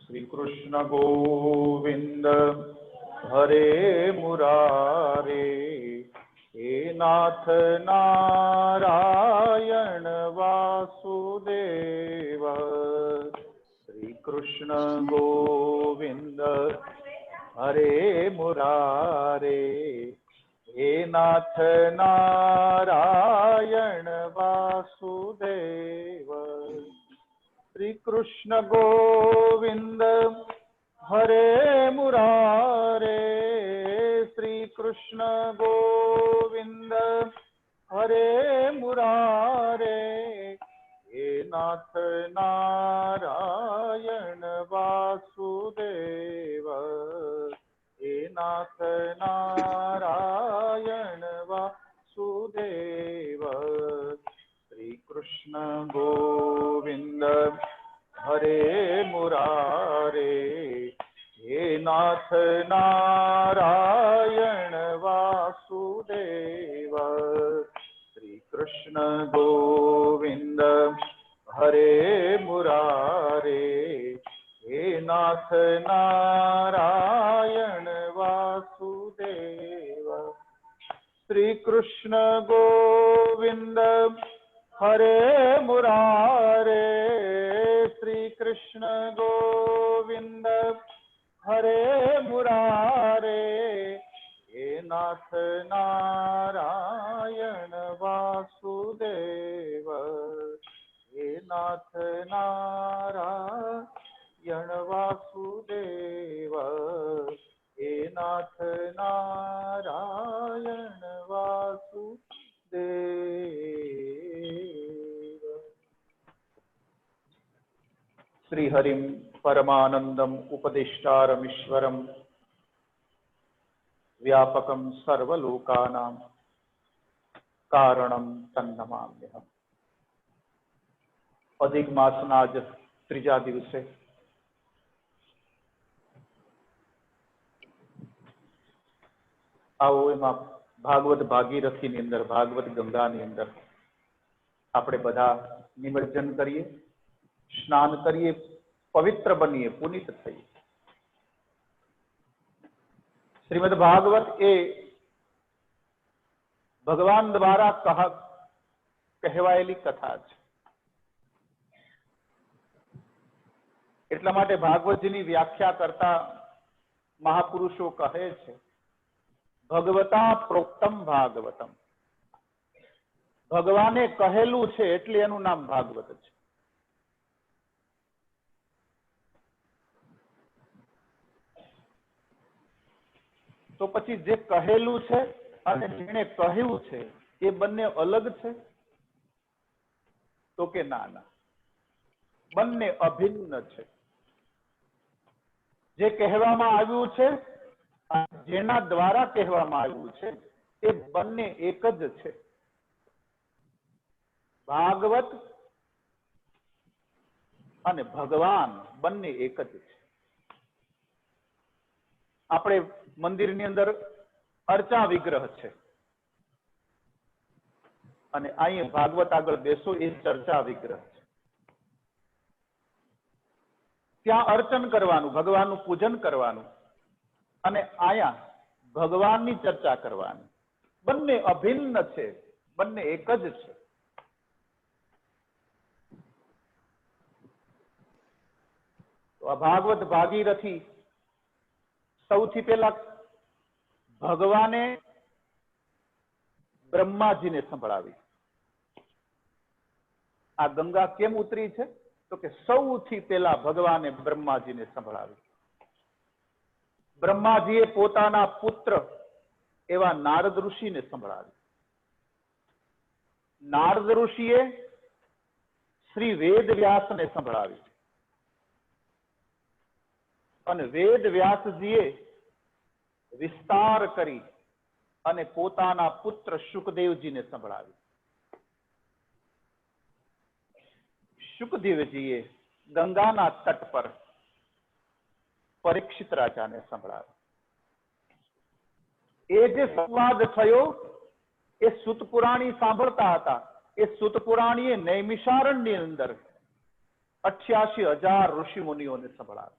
श्री कृष्ण गोविंद हरे मुरारे, हे नाथ नारायण वासुदेव। श्री कृष्ण गोविंद हरे मुरारे, हे नाथ नारायण वासुदेव। श्री कृष्ण गोविंद हरे मुरारे, श्री कृष्ण गोविंद हरे मुरारे, हे नाथ नारायण वासुदेव, हे नाथ नारायण वासुदेव। श्री कृष्ण गोविंद हरे मुरारे, हे नाथ नारायण वासुदेव। श्री कृष्ण गोविंद हरे मुरारे, हे नाथ नारायण वासुदेव। श्री कृष्ण गोविंद हरे मुरारे, श्री कृष्ण गोविंद हरे मुरारे, हे नाथ नारायण वासुदेव, हे नाथ नारायण वासुदेव, हे नाथ नारायण वासुदेव। श्रीहरिं परमानंदम उपदिष्टारमीश्वरं व्यापकं सर्वलोकानां कारणं तन्नमाम्यहम्। अधिक मासना आज त्रीजा दिवसे आओ एमां भागवत भागीरथी ની અંદર ભાગવત ગંગાની અંદર આપણે બધા નિમજ્જન કરીએ, સ્નાન કરીએ, પવિત્ર બનીએ, પુનિત થઈએ। શ્રીમદ ભાગવત એ ભગવાન દ્વારા કહેવાયેલી કથા છે। એટલા માટે ભાગવતજીની વ્યાખ્યા કરતા મહાપુરુષો કહે છે ભગવતા પ્રોક્તમ ભાગવતમ, ભગવાને કહેલું છે એટલે એનું નામ ભાગવત છે। તો પછી જે કહેલું છે અને જેણે કહ્યું છે એ બંને અલગ છે? તો કે ના ના, બંને અભિન્ન છે। જે કહેવામાં આવ્યું છે જેના દ્વારા કહેવામાં આવ્યું છે એ બંને એક જ છે। ભાગવત અને ભગવાન બંને એક જ છે. આપણે મંદિરની અંદર અર્ચા વિગ્રહ છે અને અહીંયા ભાગવત આગળ બેસો એ ચર્ચા વિગ્રહ છે. ત્યાં અર્ચન કરવાનું, ભગવાનનું પૂજન કરવાનું અને આયા ભગવાનની ચર્ચા કરવાની. બંને અભિન્ન છે, બંને એક જ છે. તો આ ભાગવત ભાગીરથી સૌથી પહેલા ભગવાને બ્રહ્માજીને સંભળાવી. આ ગંગા કેમ ઉતરી છે? તો કે સૌથી પહેલા ભગવાને બ્રહ્માજીને સંભળાવી. બ્રહ્માજીએ પોતાના પુત્ર એવા નારદ ઋષિને સંભળાવી. નારદ ઋષિએ શ્રી વેદ વ્યાસને સંભળાવી અને વેદ વ્યાસજીએ વિસ્તાર કરી અને પોતાના પુત્ર શુકદેવજીને સંભળાવી. શુકદેવજીએ ગંગાના તટ પર પરીક્ષિત રાજાને સંભળાવી. એ જે સંવાદ થયો એ સૂત પુરાણી સાંભળતા હતા. એ સૂત પુરાણીએ નૈમિષારણ્યની અંદર 88,000 ઋષિ મુનિઓને સંભળાવ્યા.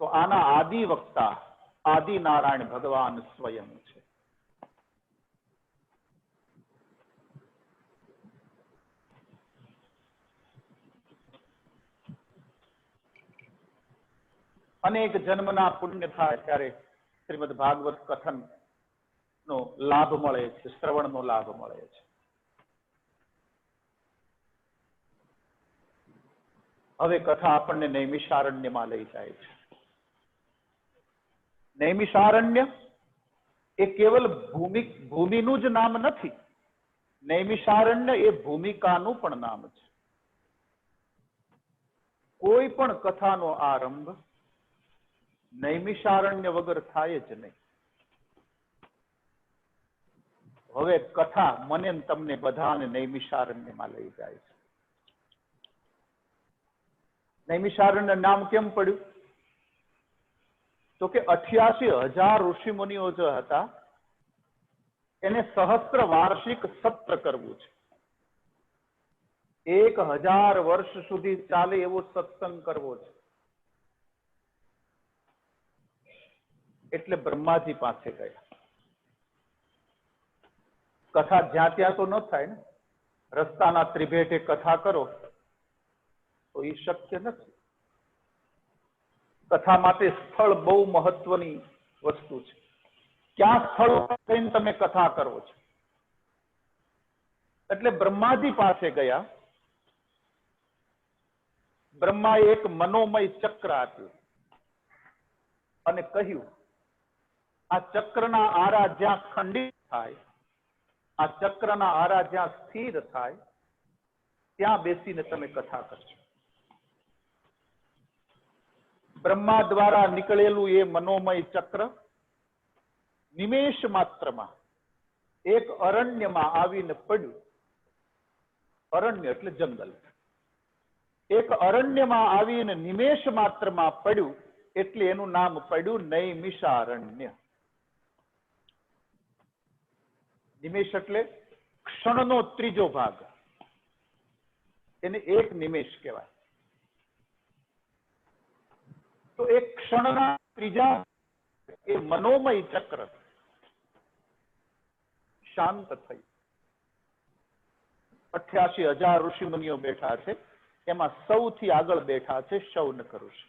તો આના આદિ વક્તા આદિ નારાયણ ભગવાન સ્વયં છે. અનેક જન્મના પુણ્ય થાય ત્યારે શ્રીમદ ભાગવત કથન નો લાભ મળે છે, શ્રવણનો લાભ મળે છે. હવે કથા આપણને નૈમિષારણ્યમાં લઈ જાય છે. નૈમિષારણ્ય એ કેવલ ભૂમિનું જ નામ નથી. નૈમિષારણ્ય એ ભૂમિકાનું પણ નામ છે. કોઈ પણ કથાનો આરંભ નૈમિષારણ્ય વગર થાય જ નહીં. હવે કથા મને તમને બધાને નૈમિષારણ્યમાં લઈ જાય છે. નૈમિષારણ્ય નામ કેમ પડ્યું? તો કે 88,000 ઋષિ મુનિઓ જે હતા એને સહસ્ત્ર વાર્ષિક સત્ર કરવું છે. 1000 વર્ષ સુધી ચાલે એવો સત્સંગ કરવો છે. એટલે બ્રહ્માજી પાસે ગયા. કથા જ્યાં ત્યાં તો ન થાય ને. રસ્તાના ત્રિભેટે કથા કરો તો એ શક્ય નથી. કથા માટે સ્થળ બહુ મહત્વની વસ્તુ છે. ક્યાં સ્થળ થઈને તમે કથા કરો છો? એટલે બ્રહ્માજી પાસે ગયા. બ્રહ્માએ એક મનોમય ચક્ર આપ્યું અને કહ્યું, આ ચક્રના આરા જ્યાં ખંડિત થાય, આ ચક્રના આરા જ્યાં સ્થિર થાય, ત્યાં બેસીને તમે કથા કરશો. બ્રહ્મા દ્વારા નીકળેલું એ મનોમય ચક્ર નિમેષ માત્રમાં એક અરણ્યમાં આવીને પડ્યું. અરણ્ય એટલે જંગલ. એક અરણ્યમાં આવીને નિમેષ માત્રમાં પડ્યું એટલે એનું નામ પડ્યું નૈમિષારણ્ય. નિમેષ એટલે ક્ષણનો ત્રીજો ભાગ. એને એક નિમેષ કહેવાય. તો એક ક્ષણના ત્રીજા એ મનોમય ચક્ર શાંત થઈ. 88,000 ઋષિ મુનિઓ બેઠા છે. એમાં સૌથી આગળ બેઠા છે શૌનક ઋષિ.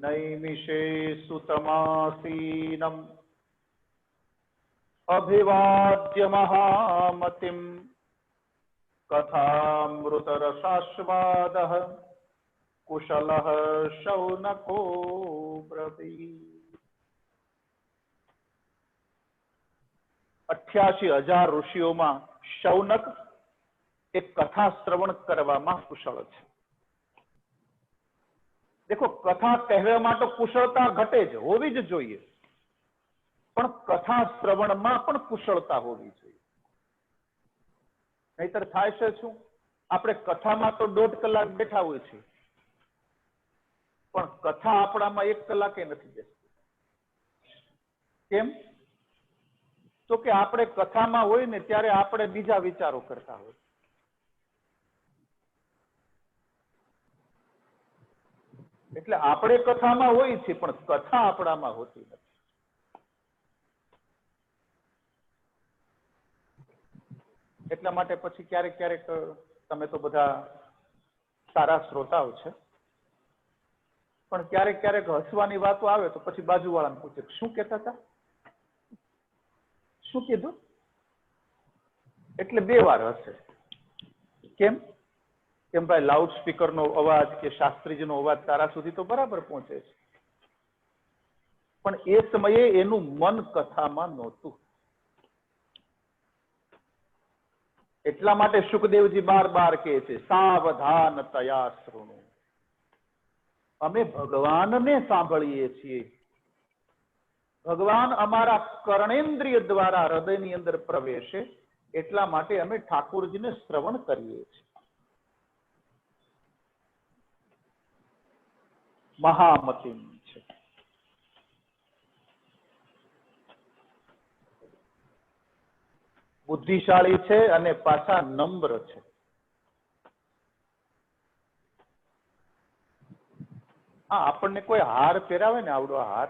નૈમિષે સુતમાસીનમ અભિવાદ્ય મહામતિમ કથામૃત રસાસ્વાદઃ કુશલઃ શૌનકો બ્રવીત. 88,000 ઋષિઓમાં શૌનક એક કથા શ્રવણ કરવામાં કુશળ છે. દેખો, કથા કહેવામાં તો કુશળતા ઘટે જ, હોવી જ જોઈએ. પણ કથા શ્રવણમાં પણ કુશળતા હોવી જોઈએ. નહીતર થાય છે શું, આપણે કથામાં તો 1.5 કલાક બેઠા હોય છે, પણ કથા આપણામાં 1 કલાકે નથી બેસતી. કેમ? તો કે આપણે કથામાં હોય ને ત્યારે આપણે બીજા વિચારો કરતા હોય. એટલે આપણે કથામાં હોય છે પણ કથા આપણામાં હોતી નથી. એટલા માટે પછી ક્યારેક ક્યારેક તમે તો બધા સારા શ્રોતાઓ છે, પણ ક્યારેક ક્યારેક હસવાની વાતો આવે તો પછી બાજુવાળાને પૂછે શું કહેતા હતા, શું કીધું? એટલે 2 વાર હશે. કેમ? કેમ ભાઈ લાઉડ સ્પીકરનો અવાજ કે શાસ્ત્રીજીનો અવાજ તારા સુધી તો બરાબર પહોંચે છે, પણ એ સમયે એનું મન કથામાં નહોતું. એટલા માટે સુખદેવજી બાર કહે છે સાવધાન તયા શૃણુ. અમે ભગવાનને સાંભળીએ છીએ, ભગવાન અમારા કર્ણેન્દ્રિય દ્વારા હૃદયની અંદર પ્રવેશે, એટલા માટે અમે ઠાકોરજીને શ્રવણ કરીએ છીએ. મહામતી છે. બુદ્ધિશાળી છે અને પાછા નમ્ર છે. હા, આપણને કોઈ હાર પહેરાવે ને, આવડો હાર,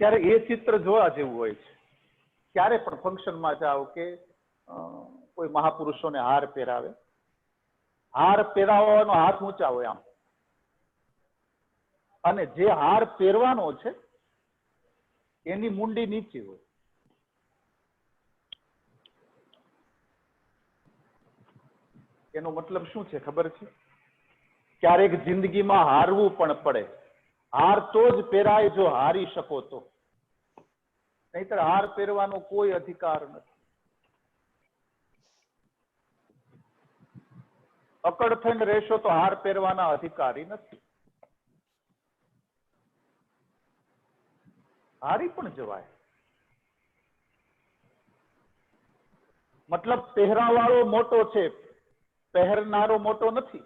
ત્યારે એ ચિત્ર જોવા જેવું હોય છે. ક્યારે પણ ફંક્શનમાં જાઓ કે કોઈ મહાપુરુષોને હાર પહેરાવે, હાર પહેરાવવાનો હાથ ઊંચા હોય આમ, અને જે હાર પહેરવાનો છે એની મુંડી નીચી હોય. એનો મતલબ શું છે ખબર છે? ક્યારેક જિંદગીમાં હારવું પણ પડે. હાર તો જ પહેરાય જો હારી શકો તો, નહીતર હાર પહેરવાનો કોઈ અધિકાર નથી. અકડ થઈને રહેશો તો હાર પહેરવાના અધિકારી નથી. હારી પણ જવાય. મતલબ પહેરાવાળો મોટો છે, પહેરનારો મોટો નથી.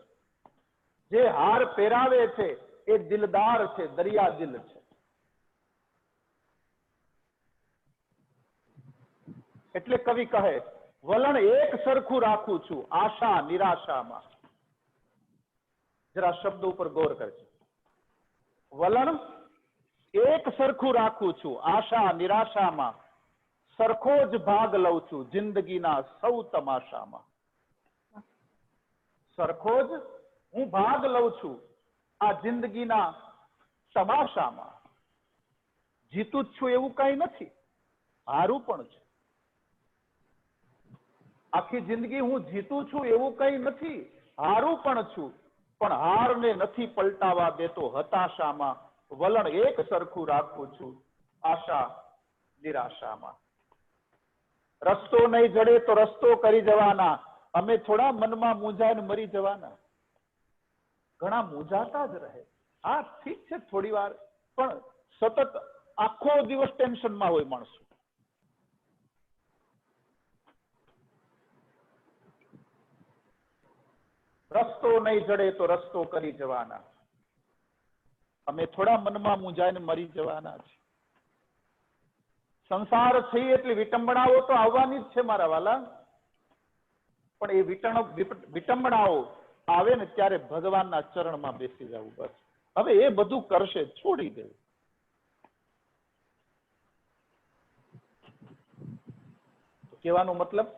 જે હાર પહેરાવે છે એ દિલદાર છે, દરિયા દિલ છે. એટલે કવિ કહે વલણ એક સરખું રાખું છું આશા નિરાશામાં. જરા શબ્દ ઉપર ગૌર કરજો. વલણ એક સરખું રાખું છું આશા નિરાશામાં, સરખો જ ભાગ લઉં છું જિંદગીના સૌ તમાશામાં. સરખો જ હું ભાગ લઉં છું આ જિંદગીના તમાશામાં. જીતું જ છું એવું કઈ નથી, હારું પણ છે. આખી જિંદગી હું જીતું છું એવું કઈ નથી, હારું પણ છું. પણ હારને નથી પલટાવા દેતો હતાશામાં. વલણ એક સરખું રાખું છું આશા નિરાશામાં. રસ્તો નહીં જડે તો રસ્તો કરી જવાના, અમે થોડા મનમાં મૂંઝાઈને મરી જવાના. ઘણા મૂંઝાતા જ રહે. હા ઠીક છે થોડી વાર, પણ સતત આખો દિવસ ટેન્શનમાં હોય માણસો. રસ્તો નહીં જડે તો રસ્તો કરી જવાના, અમે થોડા મનમાં મૂંઝાઈને મરી જવાના છે. સંસાર થઈ એટલે વિટંબણાઓ તો આવવાની જ છે મારા વાલા, પણ એ વિટંબણાઓ આવે ને ત્યારે ભગવાનના ચરણમાં બેસી જવું. બસ હવે એ બધું કરશે, છોડી દેવું. કહેવાનો મતલબ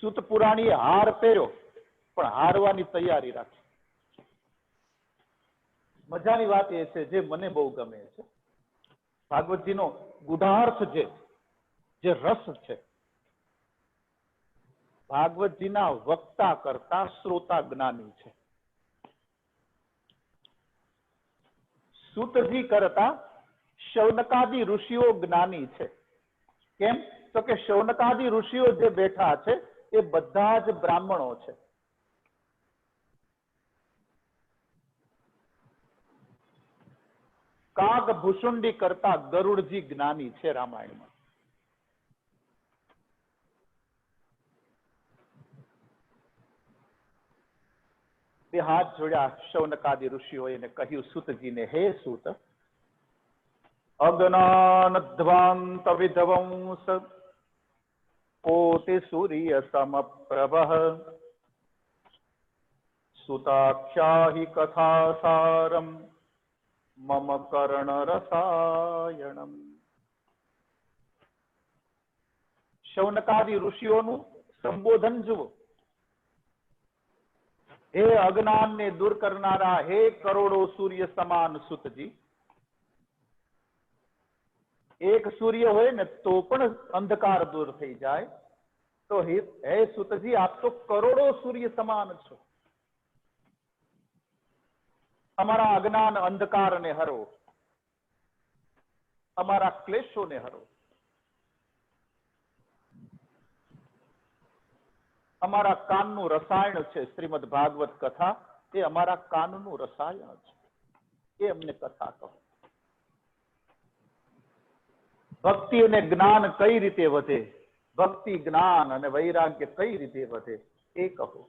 સૂત પુરાણીએ હાર પહેર્યો પણ હારવાની તૈયારી રાખી. મજાની વાત એ છે, જે મને બહુ ગમે છે, ભાગવતજીનો ગુઢાર્થ જે રસ છે, ભાગવતજીના વક્તા કરતા શ્રોતા જ્ઞાની છે. સૂતજી કરતા શૌનકાદી ઋષિઓ જ્ઞાની છે. કેમ? તો કે શૌનકાદી ઋષિઓ જે બેઠા છે એ બધા જ બ્રાહ્મણો છે. કાગ ભૂસુંડી કરતા ગરુડજી જ્ઞાની છે રામાયણમાં. બે હાથ જોડ્યા શૌનકાદિ ઋષિઓએ એને કહ્યું સૂતજીને, હે સૂત, અજ્ઞાન ધ્વાંત વિધવંસ કોટિ સૂર્ય સમપ્રભ સુતાખ્યાહી કથાસારમ મમ કર્ણ રસાયણમ. શૌનકાદિ ઋષિઓનું સંબોધન જુઓ. હે અજ્ઞાનને દૂર કરનારા, હે કરોડો સૂર્ય સમાન સૂતજી. એક સૂર્ય હોય ને તો પણ અંધકાર દૂર થઈ જાય, તો હે સૂતજી, આપ તો કરોડો સૂર્ય સમાન છો. અમારા અજ્ઞાન અંધકારને હરો, અમારા ક્લેશોને હરો. અમારા કાનનું રસાયણ છે શ્રીમદ ભાગવત કથા, એ અમારા કાનનું રસાયણ છે, એ અમને કથા કહો. ભક્તિ અને જ્ઞાન કઈ રીતે વધે, ભક્તિ જ્ઞાન અને વૈરાગ્ય કઈ રીતે વધે એ કહો.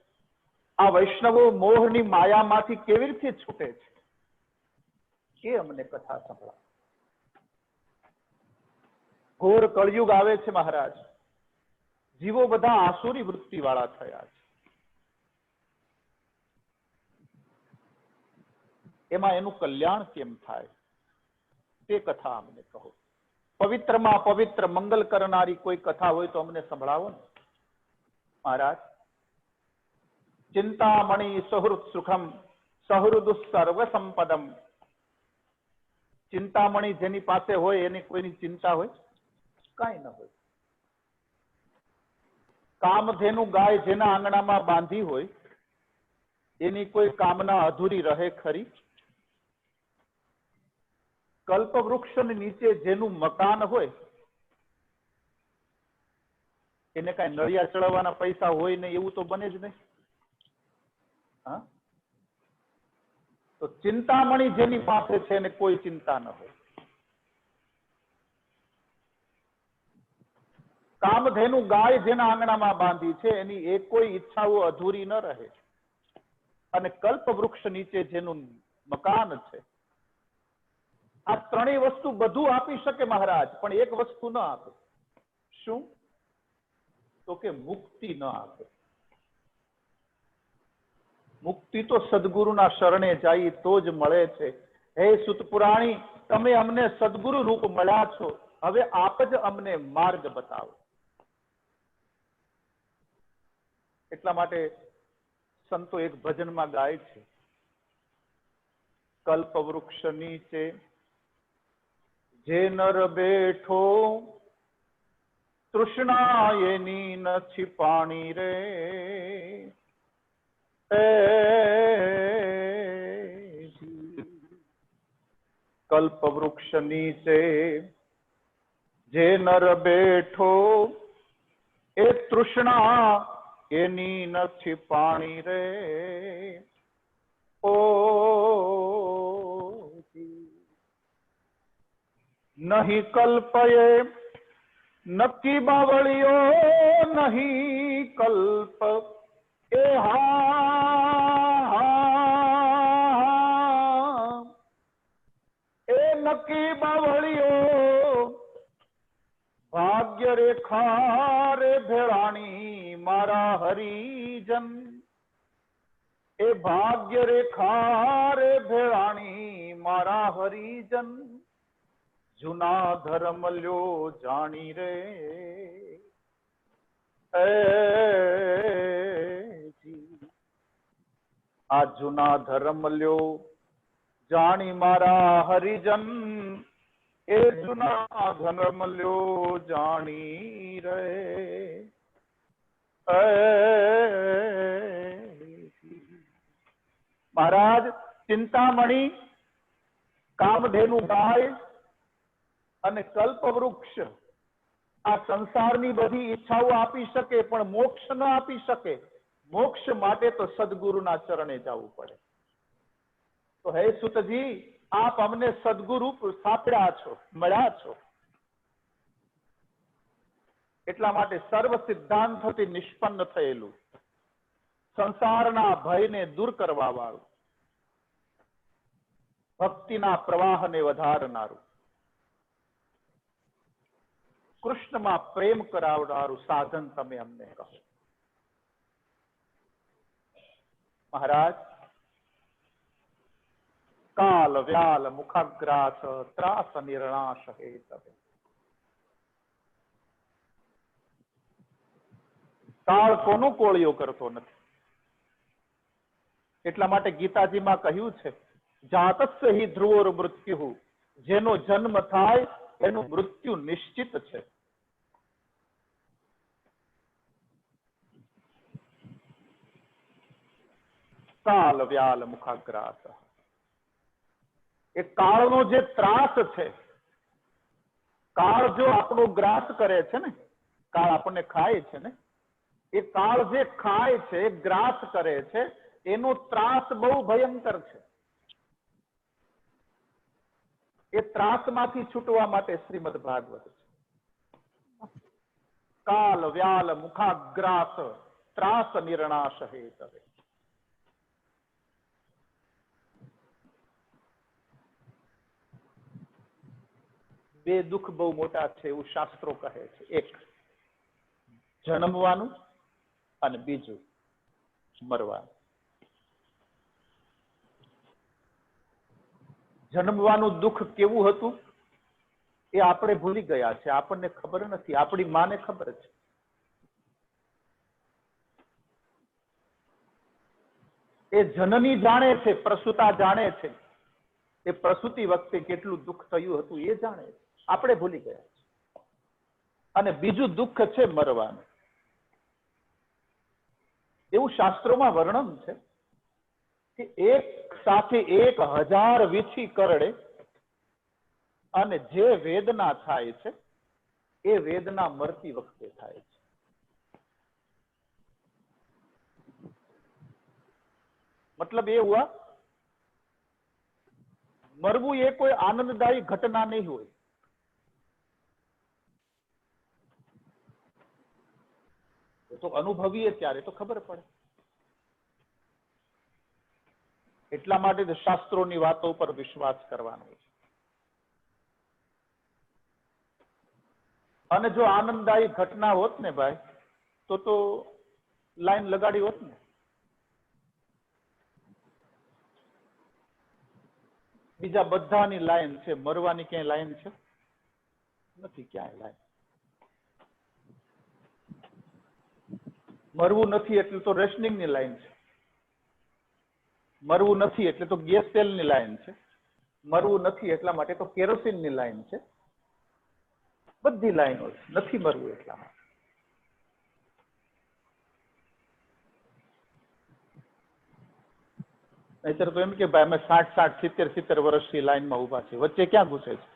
આ વૈષ્ણવો મોહની માયામાંથી કેવી રીતે છૂટે છે એ અમને કથા સંભળાવો. ઘોર કળયુગ આવે છે મહારાજ. જીવો બધા આસુરી વૃત્તિ વાળા થયા છે. એમાં એનું કલ્યાણ કેમ થાય તે કથા અમને કહો. પવિત્રમાં પવિત્ર મંગલ કરનારી કોઈ કથા હોય તો અમને સંભળાવો ને મહારાજ. ચિંતામણી સહૃદ સુખમ સહૃદ સર્વ સંપદમ. ચિંતામણી જેની પાસે હોય એની કોઈની ચિંતા હોય? કાંઈ ન હોય. કામધેનુ ગાય જેના આંગણામાં બાંધી હોય એની કોઈ કામના અધૂરી રહે ખરી? કલ્પવૃક્ષની નીચે જેનું મકાન હોય એને કઈ નળિયા ચડાવવાના પૈસા હોય ને એવું તો બને જ નહીં. હા, તો ચિંતામણી જેની પાસે છે એને કોઈ ચિંતા ન હોય. કામધેનુ ગાય જેના આંગણામાં બાંધી છે એની એક કોઈ ઈચ્છાઓ અધૂરી ન રહે. અને કલ્પવૃક્ષ નીચે જેનું મકાન છે, આ ત્રણેય વસ્તુ બધું આપી શકે મહારાજ, પણ એક વસ્તુ ન આપે. શું? તો કે મુક્તિ ન આપે. મુક્તિ તો સદગુરુના શરણે જાય તો જ મળે છે. હે સુત પુરાણી, તમે અમને સદગુરુ રૂપ મળ્યા છો, હવે આપ જ અમને માર્ગ બતાવો. એટલા માટે સંતો એક ભજનમાં ગાય છે, કલ્પવૃક્ષ નીચે જે નર બેઠો તૃષ્ણા એની નથી પાણી રે. કલ્પવૃક્ષ નીચે જે નર બેઠો એ તૃષ્ણા એની નથી પાણી રે. ઓ નહીં કલ્પયે નક્કી બાવળીઓ, નહીં કલ્પ એ હા એ નક્કી બાવળીઓ. ભાગ્ય રેખા રે ભેળાણી મારા હરિજન. એ ભાગ્ય રેખા રે ભેળાણી મારા હરિજન. જૂના ધર્મ લ્યો જાણી રે. આ જૂના ધર્મ લ્યો જાણી મારા હરિજન. એ જૂના ધર્મ લ્યો જાણી રે. મહારાજ, ચિંતામણી, કામધેનુ ગાય અને કલ્પવૃક્ષ આ સંસારની બધી ઈચ્છાઓ આપી શકે પણ મોક્ષ ન આપી શકે. મોક્ષ માટે તો સદગુરુના ચરણે જવું પડે. તો હે સુતજી, આપ અમને સદગુરુ સાંપડ્યા છો, મળ્યા છો. એટલા માટે સર્વ સિદ્ધાંતથી નિષ્પન્ન થયેલું સંસારના ભયને દૂર કરવા વાળું, ભક્તિના પ્રવાહને વધારનારું, કૃષ્ણમાં પ્રેમ કરાવનારું સાધન તમે અમને કહો. મહારાજ, કાલ વ્યાલ મુખાગ્રાસ ત્રાસ નિર્ણાશ હેતવે. કાળ કોનો કોળિયો કરતો નથી. એટલા માટે ગીતાજીમાં કહ્યું છે, જાતસ્ય હિ ધ્રુવોર મૃત્યુ, જેનો જન્મ થાય એનું મૃત્યુ નિશ્ચિત છે. કાલ વ્યાલ મુખાગ્રાસ. એ કાળનો જે ત્રાસ છે, કાળ જો આપણો ગ્રાસ કરે છે ને, કાળ આપણને ખાય છે ને, એ કાળ જે ખાય છે, ગ્રાસ કરે છે, એનો ત્રાસ બહુ ભયંકર છે. એ ત્રાસમાંથી છૂટવા માટે શ્રીમદ ભાગવત છે. કાલ વ્યાલ મુખાગ્રાસ ત્રાસ નિર્ણાશ હેતવે. બે દુઃખ બહુ મોટા છે એવું શાસ્ત્રો કહે છે. એક જન્મવાનું અને બીજું મરવાનું. જન્મવાનું દુઃખ કેવું હતું એ આપણે ભૂલી ગયા છે, આપણને ખબર નથી. આપણી માને ખબર છે. એ જનની જાણે છે, પ્રસૂતા જાણે છે. એ પ્રસૂતિ વખતે કેટલું દુઃખ થયું હતું એ જાણે છે, આપણે ભૂલી ગયા છે. અને બીજું દુઃખ છે મરવાનું. એવું શાસ્ત્રોમાં વર્ણન છે કે એક સાથે 1000 વીછી કરડે અને જે વેદના થાય છે એ વેદના મરતી વખતે થાય છે. મતલબ એ હુઆ, મરવું એ કોઈ આનંદદાયી ઘટના નહીં હોય. તો અનુભવીએ ત્યારે તો ખબર પડે. એટલા માટે શાસ્ત્રોની વાતો પર વિશ્વાસ કરવાનો છે. અને જો આનંદદાયી ઘટના હોત ને ભાઈ, તો લાઈન લગાડી હોત ને. બીજા બધાની લાઈન છે, મરવાની ક્યાંય લાઈન છે નથી. ક્યાંય લાઈન મરવું નથી એટલે તો રેશનિંગ ની લાઈન છે. મરવું નથી એટલે તો ગેસ તેલ ની લાઈન છે. મરવું નથી એટલા માટે તો કેરોસીન ની લાઈન છે. બધી લાઈનો છે. નથી મરવું એટલા માટે. નહીતર તો એમ કે ભાઈ અમે 60, 70 વર્ષથી લાઈનમાં ઉભા છે, વચ્ચે ક્યાં ઘૂસે છે?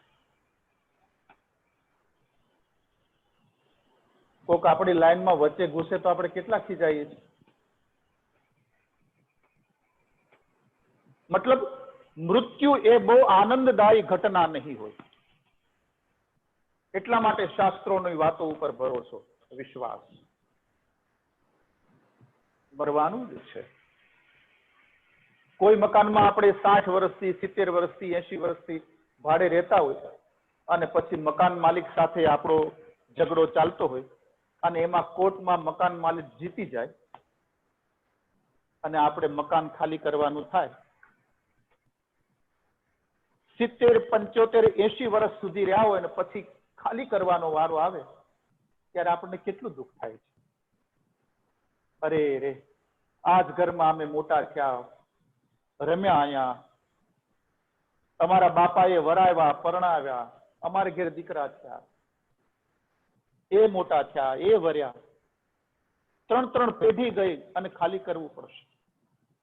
કોક આપણી લાઈનમાં વચ્ચે ઘૂસે તો આપણે કેટલા ખીજાઈએ છીએ. મતલબ મૃત્યુ એ બહુ આનંદદાયી ઘટના નહીં હોય. એટલા માટે શાસ્ત્રોની વાતો ઉપર ભરોસો, વિશ્વાસ. મરવાનું જ છે. કોઈ મકાનમાં આપણે 60 વર્ષથી, 70 વર્ષથી, 80 વર્ષથી ભાડે રહેતા હોય અને પછી મકાન માલિક સાથે આપણો ઝઘડો ચાલતો હોય અને એમાં કોર્ટમાં મકાન માલિક જીતી જાય અને આપણે મકાન ખાલી કરવાનું થાય, 70, 75, 80 વર્ષ સુધી રહ્યા હોય અને પછી ખાલી કરવાનો વારો આવે ત્યારે આપણને કેટલું દુઃખ થાય છે. અરે રે, આ જ ઘરમાં અમે મોટા થયા, રમ્યા, અહીંયા તમારા બાપાએ વરાવ્યા, પરણાવ્યા, અમારે ઘેર દીકરા થયા, એ મોટા થયા, એ વર્યા, 3 પેઢી ગઈ અને ખાલી કરવું પડશે.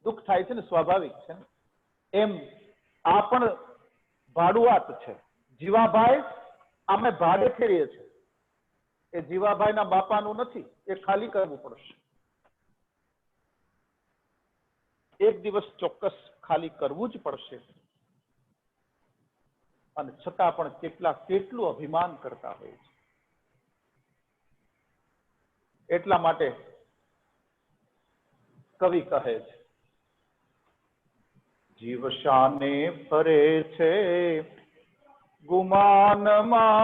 દુઃખ થાય છે ને, સ્વાભાવિક છે ને. એમ આ પણ ભાડુઆત છે. જીવાભાઈ અમે ભાડે ફેરીએ છીએ, એ જીવાભાઈના બાપાનું નથી, એ ખાલી કરવું પડશે. એક દિવસ ચોક્કસ ખાલી કરવું જ પડશે. અને છતાં પણ કેટલું અભિમાન કરતા હોય છે. એટલા માટે કવિ કહે છે, જીવ શાને ફરે છે ગુમાનમાં,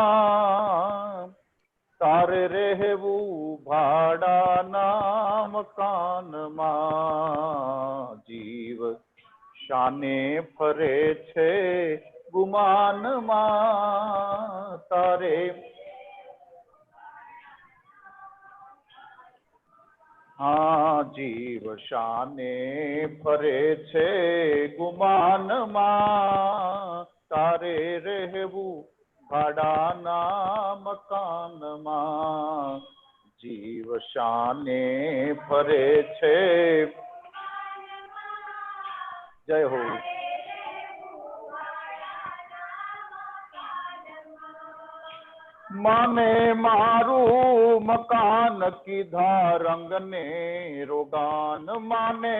તારે રહેવું ભાડાના મકાનમાં. જીવ શાને ફરે છે ગુમાનમાં, તારે જીવ શાને ફરે છે ગુમાનમાં, તારે રહેવું ભાડાના મકાનમાં. જીવ શાને ફરે છે. જય હો. માને મારું મકાન કીધા રંગને રોગાન, માને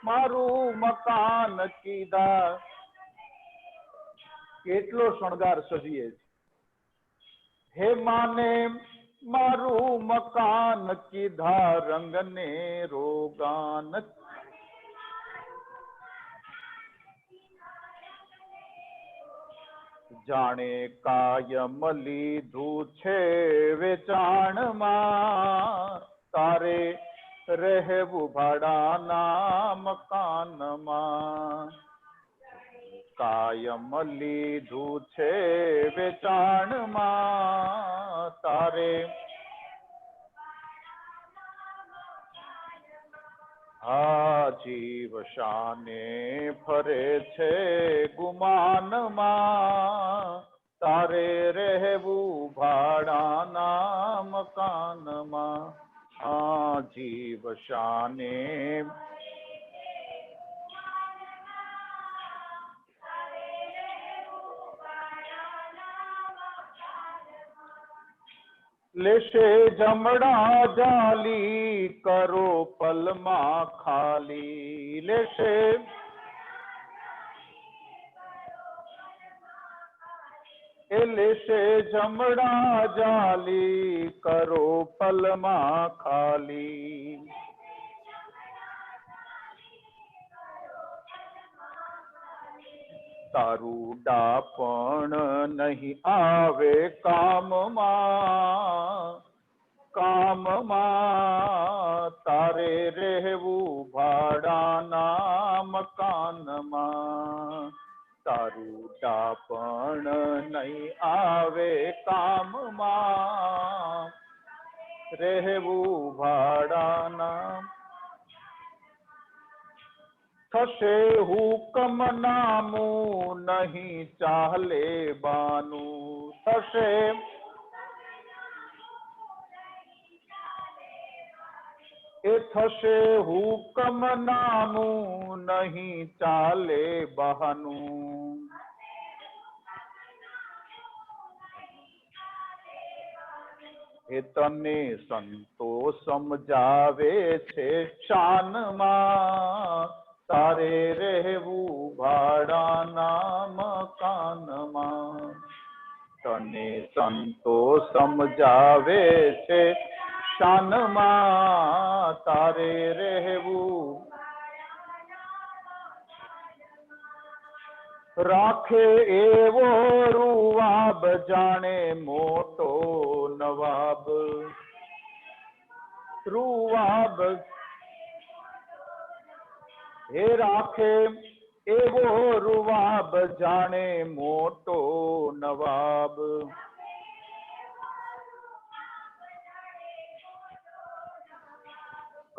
મારું મકાન કીધા. કેટલો શણગાર સજીએ છે. હે માને મારું મકાન કીધા રંગને રોગાન, જાણે કાયમ લીધું છે વેચાણમાં, તારે રહેવું ભાડાના મકાનમાં. કાયમ લીધું છે વેચાણમાં, તારે જીવ શાને ફરે છે ગુમાનમાં, તારે રહેવું ભાડાના મકાનમાં. જીવ શાને લેશે જમણા જાલી, કરો પલમાં ખાલી. લેશે લેશે જમણા જાલી, કરો પલમાં ખાલી. તારું ડાપણ નહીં આવે કામમાં, કામમાં. તારે રહેવું ભાડાના મકાનમાં. તારું ડાપણ નહીં આવે કામમાં, રહેવું ભાડાના. થશે હુકમ નામું નહીં ચાલે બાનું, થશે થશે હુકમ નામું નહીં ચાલે બહાનું. એ તને સંતો સમજાવે છે શાનમાં, તારે રહેવું ભાડાના મકાનમાં. તને સંતો સમજાવે છે શાનમાં, તારે રહેવું. રાખે એવો રૂવાબ જાણે મોટો નવાબ. રૂવાબ હે રાખે એવો રૂવાબ જાણે મોટો નવાબ.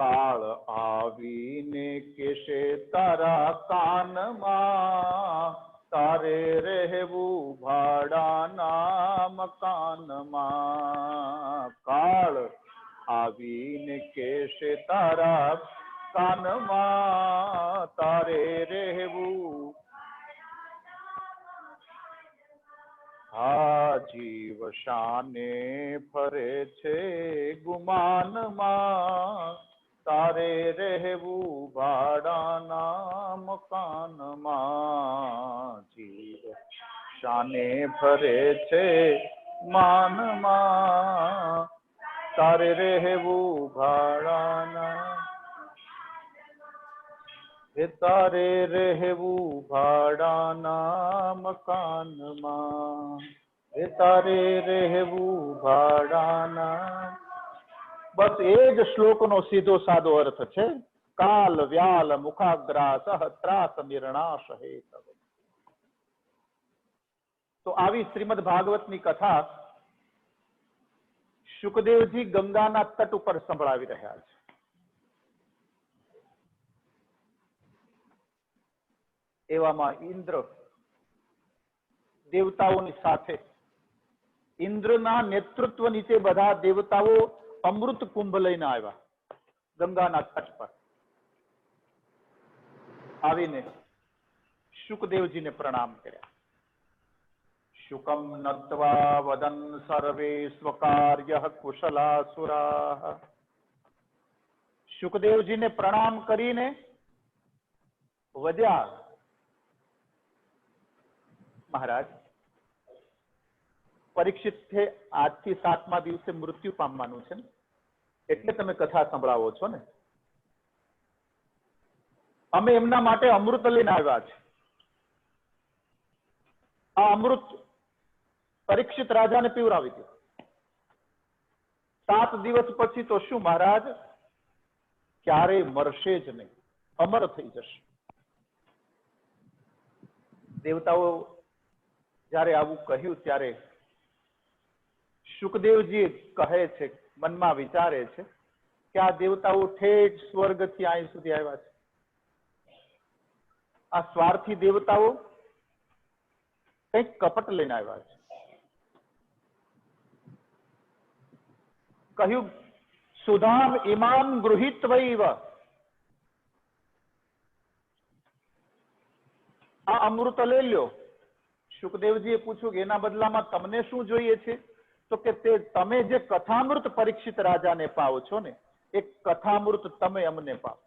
કાળ આવીને કેશે તારા કાનમાં, તારે રહેવું ભાડાના મકાનમાં. કાળ આવીને કેશે તારા કાનમાં, તારે રહેવું. જીવ શાને ફરે છે ગુમાનમાં, તારે રહેવું ભાડાના મકાનમાં. જીવ શાને ભરે છે માનમાં, તારે રહેવું ભાડાના, એ તારે રહેવું ભાડાના મકાનમાં, એ તારે રહેવું ભાડાના. બસ એ જ શ્લોકનો સીધો સાદો અર્થ છે, કાલ વ્યાલ મુખાગ્રાસ ત્રાસ નિર્ણાશ હેતવ. તો આવી શ્રીમદ ભાગવતની કથા શુકદેવજી ગંગાના તટ ઉપર સંભળાવી રહ્યા છે. એવામાં ઇન્દ્ર દેવતાઓની સાથે, ઇન્દ્રના નેતૃત્વ નીચે બધા દેવતાઓ અમૃત કુંભ લઈને આવ્યા ગંગાના તટ પર. આવીને શુકદેવજીને પ્રણામ કર્યા. શુકમ નત્વા વદન સર્વે સ્વકાર્ય કુશલાસુરા. શુકદેવજીને પ્રણામ કરીને વધ્યા, મહારાજ પરીક્ષિત છે આજથી 7મા દિવસે મૃત્યુ પામવાનું છે ને, એટલે તમે કથા સંભળાવો છો ને. અમે એમના માટે અમૃત લઈને આવ્યા છે. આ અમૃત પરીક્ષિત રાજાને પીવડાવી દો. 7 દિવસ પછી તો શું મહારાજ, ક્યારેય મરશે જ નહીં, અમર થઈ જશે. દેવતાઓ જયારે આવું કહ્યું ત્યારે શુકદેવજી કહે છે, મનમાં વિચારે છે કે આ દેવતાઓ ઠેઠ સ્વર્ગથી અહીં સુધી આવ્યા છે. આ સ્વાર્થી દેવતાઓ કંઈક કપટ લઈને આવ્યા છે. કહ્યું, સુધામ ઇમામ ગૃહીત્વૈવ. આ અમૃત લઈ લ્યો. શુકદેવજીએ પૂછ્યું કે એના બદલામાં તમને શું જોઈએ છે? તો કે તે તમે જે કથામૃત પરીક્ષિત રાજાને પાવો છો ને, એ કથામૃત તમે અમને પાવો.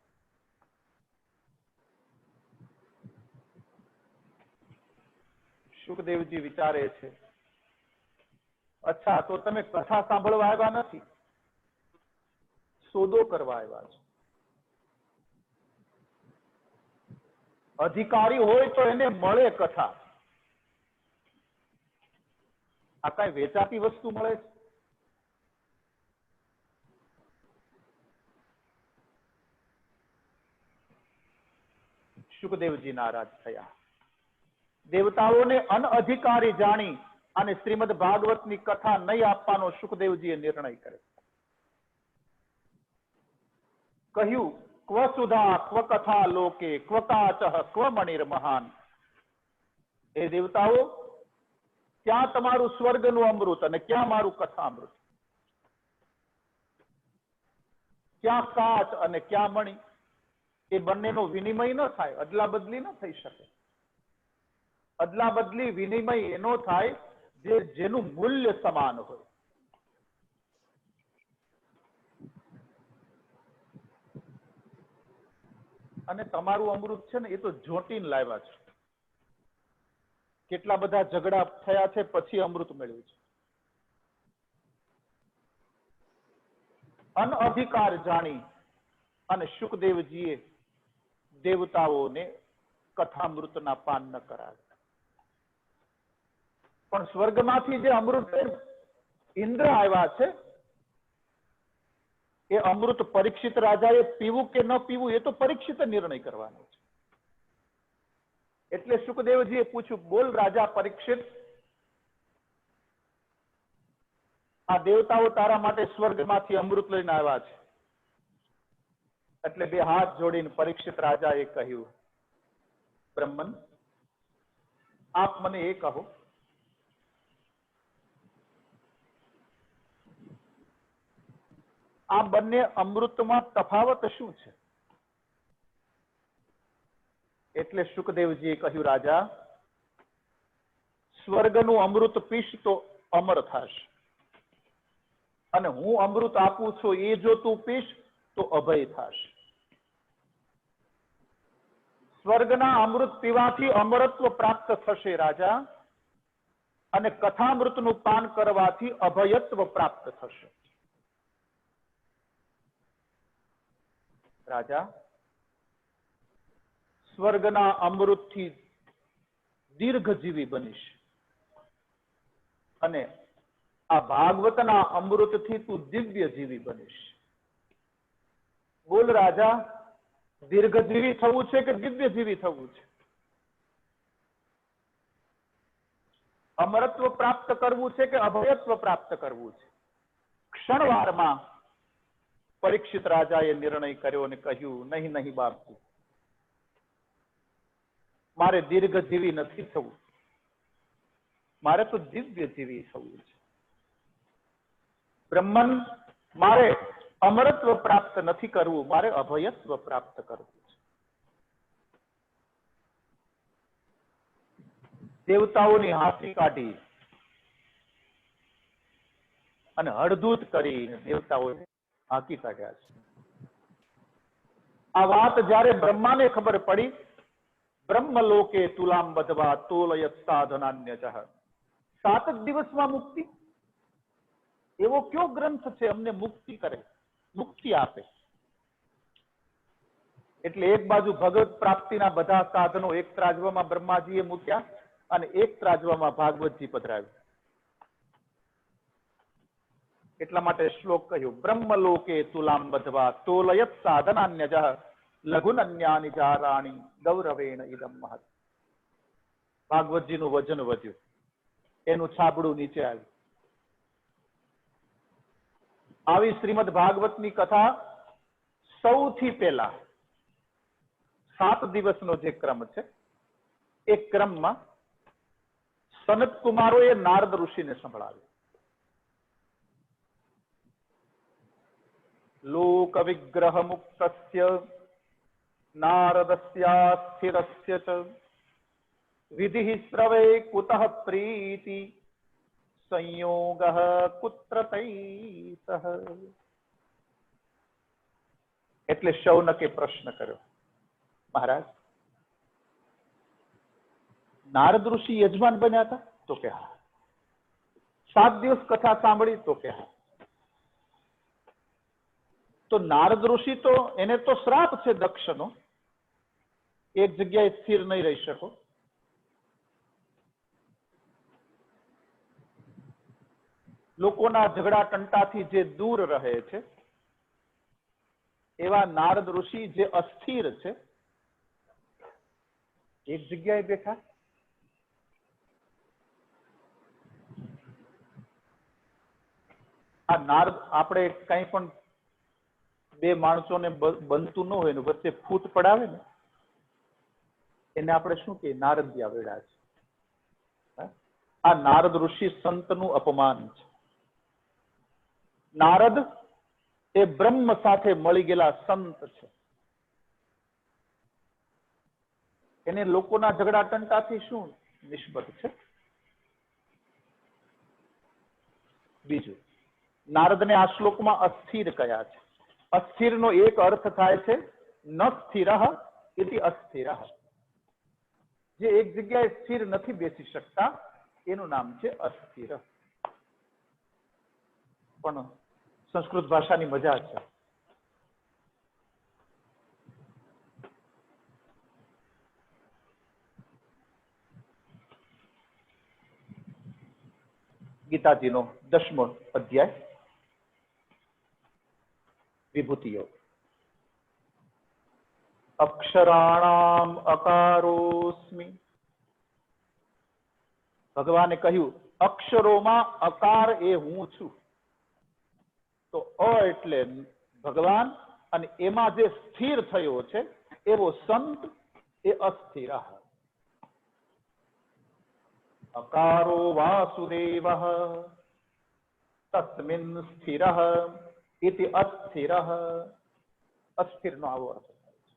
શુકદેવજી વિચારે છે, અચ્છા તો તમે કથા સાંભળવા આવ્યા નથી, સોદો કરવા આવ્યા છો. અધિકારી હોય તો એને મળે કથા. આ કઈ વેચાતી વસ્તુ મળે છે? શુકદેવજી નારાજ થયા. દેવતાઓને અનઅધિકારી જાણી અને શ્રીમદ ભાગવતની કથા નહીં આપવાનો શુકદેવજીએ નિર્ણય કર્યો. કહ્યું, ક્વ સુધા ક્વ કથા લોકે ક્વ કાચ ક્વ મણિર મહાન. એ દેવતાઓ, ક્યાં તમારું સ્વર્ગનું અમૃત અને ક્યાં મારું કથામૃત? ક્યાં કાચ અને ક્યાં મણિ? એ બંનેનો વિનિમય ન થાય, અદલા બદલી ન થઈ શકે. અદલા બદલી વિનિમય એનો થાય જેનું મૂલ્ય સમાન હોય. અને તમારું અમૃત છે ને, એ તો જોટીને લાવ્યા છે. કેટલા બધા ઝઘડા થયા છે પછી અમૃત મળ્યું છે. અનઅધિકાર જાણી અને શુકદેવજીએ દેવતાઓને કથામૃતના પાન ન કરાવ્યા. પણ સ્વર્ગમાંથી જે અમૃત ઇન્દ્ર આવ્યા છે, એ અમૃત પરીક્ષિત રાજાએ પીવું કે ન પીવું એ તો પરીક્ષિત નિર્ણય કરવાનો છે. એટલે શુકદેવજીએ પૂછ્યું, બોલ રાજા પરીક્ષિત, આ દેવતાઓ તારા માટે સ્વર્ગમાંથી અમૃત લઈને આવ્યા છે. એટલે 2 હાથ જોડીને પરીક્ષિત રાજાએ કહ્યું, બ્રહ્મન, આપ મને એ કહો, આ બંને અમૃતમાં તફાવત શું છે? એટલે શુકદેવજીએ કહ્યું, રાજા, સ્વર્ગનું અમૃત પીશ તો અમર થશે, અને હું અમૃત આપું છું એ જો તું પીશ તો અભય થશે. સ્વર્ગના અમૃત પીવાથી અમરત્વ પ્રાપ્ત થશે રાજા, અને કથામૃતનું પાન કરવાથી અભયત્વ પ્રાપ્ત થશે. રાજા, સ્વર્ગના અમૃતથી દીર્ઘજીવી બનીશ અને આ ભાગવતના અમૃતથી તું દિવ્યજીવી બનીશ. બોલ રાજા, દીર્ઘજીવી થવું છે કે દિવ્યજીવી થવું છે? અમરત્વ પ્રાપ્ત કરવું છે કે અભયત્વ પ્રાપ્ત કરવું છે? ક્ષણવારમાં પરીક્ષિત રાજાએ નિર્ણય કર્યો અને કહ્યું, નહીં નહીં બાપજી, મારે દીર્ઘજીવી નથી થવું, મારે તો દિવ્યજીવી થવું છે. બ્રહ્મન, મારે અમરત્વ પ્રાપ્ત નથી કરવું, મારે અભયત્વ પ્રાપ્ત કરવું છે. દેવતાઓની હાંસી કાઢી અને હળધૂત કરીને દેવતાઓએ હાંકી કાઢ્યા છે. આ વાત જયારે બ્રહ્માને ખબર પડી, બ્રહ્મલોકે તુલામ બધવા તોલયત સાધનાન્યજઃ. 7 જ દિવસમાં મુક્તિ? એવો કયો ગ્રંથ છે અમને મુક્તિ કરે, મુક્તિ આપે? એટલે એક બાજુ ભગવત પ્રાપ્તિના બધા સાધનો એક ત્રાજવામાં બ્રહ્માજીએ મૂક્યા અને એક ત્રાજવામાં ભાગવતજી પધરાવ્યું. એટલા માટે શ્લોક કહ્યું, બ્રહ્મલોકે તુલામ બધવા તોલયત સાધનાન્યજઃ લઘુનન્યાની જારાણી ગૌરવેણ ઇદમ મહત. ભાગવતજીનું વજન વધ્યું, એનું છાબડું નીચે આવ્યું. આવી શ્રીમદ ભાગવતની કથા સૌથી પહેલા 7 દિવસનો જે ક્રમ છે એ ક્રમમાં સનત કુમારોએ નારદ ઋષિને સંભળાવ્યું. લોક વિગ્રહ મુક્તસ્ય નારદસ્યાસ્થિરસ્ય ચ વિધિ શ્રવે કુતઃ પ્રીતિ સંયોગઃ કુત્ર તૈસઃ. એટલે શૌનકે પ્રશ્ન કર્યો, મહારાજ, નારદ ઋષિ યજમાન બન્યા હતા? તો કે હા. 7 દિવસ કથા સાંભળી? તો કે હા. તો નારદ ઋષિ તો એને તો શ્રાપ છે દક્ષનો, એક જગ્યાએ સ્થિર નહીં રહી શકો. લોકોના ઝઘડા ટંટાથી જે દૂર રહે છે એવા નારદ ઋષિ જે અસ્થિર છે, એક જગ્યાએ બેઠા. આ નારદ, આપણે કઈ પણ 2 માણસોને બનતું ન હોય ને વચ્ચે ફૂટ પડાવે ને એને આપણે શું કહીએ? નારદિયા વેડા છે. આ નારદ ઋષિ સંતનું અપમાન છે. નારદ એ બ્રહ્મ સાથે મળી ગયેલા સંત છે. એને લોકોના ઝઘડા ટંટાથી શું નિસ્બત છે? બીજું, નારદને આ શ્લોકમાં અસ્થિર કયા છે. અસ્થિરનો એક અર્થ થાય છે ન સ્થિરઃ ઇતિ અસ્થિરઃ. જે એક જગ્યાએ સ્થિર નથી બેસી શકતા એનું નામ છે અસ્થિર. પણ સંસ્કૃત ભાષાની મજા છે. ગીતાજીનો 10મો અધ્યાય વિભૂતિ યોગ. અક્ષરાણામ અકારોસ્મિ. ભગવાને કહ્યું અક્ષરોમાં અકાર એ હું છું. તો અ એટલે ભગવાન અને એમાં જે સ્થિર થયો છે એવો સંત એ અસ્થિર. અકારો વાસુદેવ તસ્મિન સ્થિર ઇતિ અસ્થિર. અસ્થિર નો આવો અર્થ થાય છે.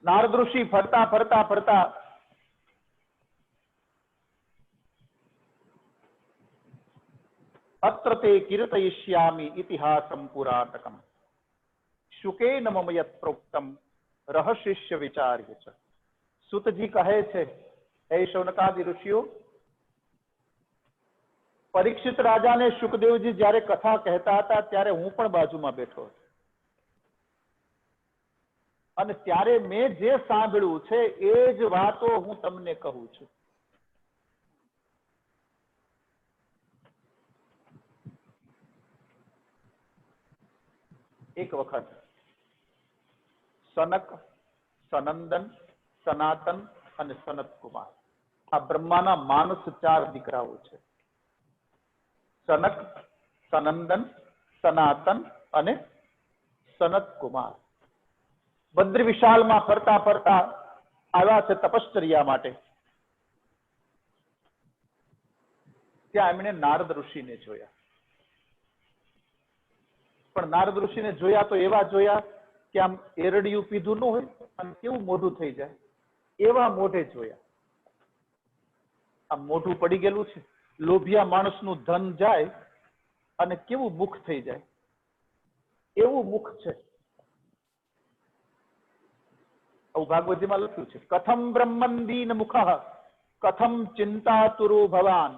નારદ ઋષિ ફરતા ફરતા ફરતા અત્ર તે કીર્તયિષ્યામિ ઇતિહાસમ પુરાતકમ શુકેન મમ યત પ્રોક્તમ રહશિષ્ય વિચાર્ય ચ સુતજી કહે છે, હે શૌનકાદિ ઋષિઓ, પરીક્ષિત રાજાને શુકદેવજી જ્યારે કથા કહેતા હતા ત્યારે હું પણ બાજુમાં બેઠો હતો અને ત્યારે મેં જે સાંભળ્યું છે એ જ વાતો હું તમને કહું છું. એક વખત સનક, સનંદન, સનાતન અને સનત કુમાર આ બ્રહ્માના માનસ 4 દીકરાઓ છે. સનક, સનંદન, સનાતન અને સનત કુમાર બદ્રી વિશાલમાં ફરતા ફરતા આવ્યા છે તપશ્ચર્યા માટે. ત્યાં એમણે નારદ ઋષિને જોયા. પણ નારદ ઋષિને જોયા તો એવા જોયા કે આમ એરડિયું પીધું ન હોય અને કેવું મોઢું થઈ જાય એવા મોઢે જોયા. આમ મોઢું પડી ગયેલું છે, લોભિયા માણસનું ધન જાય અને કેવું મુખ થઈ જાય એવું મુખ છે. આવું ભાગવતજીમાં લખ્યું છે, કથમ બ્રહ્મન દીન મુખ કથમ ચિંતાતુરો ભવાન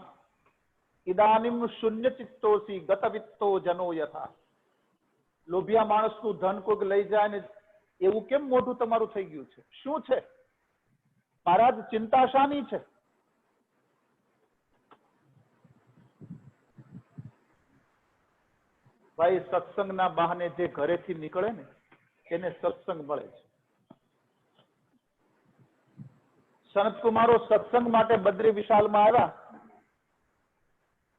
ઇદાનીમ શૂન્ય ચિત્તોસી ગતવિત્તો જનો યથા. લોભિયા માણસનું ધન કોઈક લઈ જાય ને એવું કેમ મોઢું તમારું થઈ ગયું છે? શું છે મહારાજ? ચિંતા શાની છે? ભાઈ સત્સંગના બહાને જે ઘરેથી નીકળે ને એને સત્સંગ મળે છે. સનત કુમારો સત્સંગ માટે બદ્રી વિશાલમાં આવ્યા,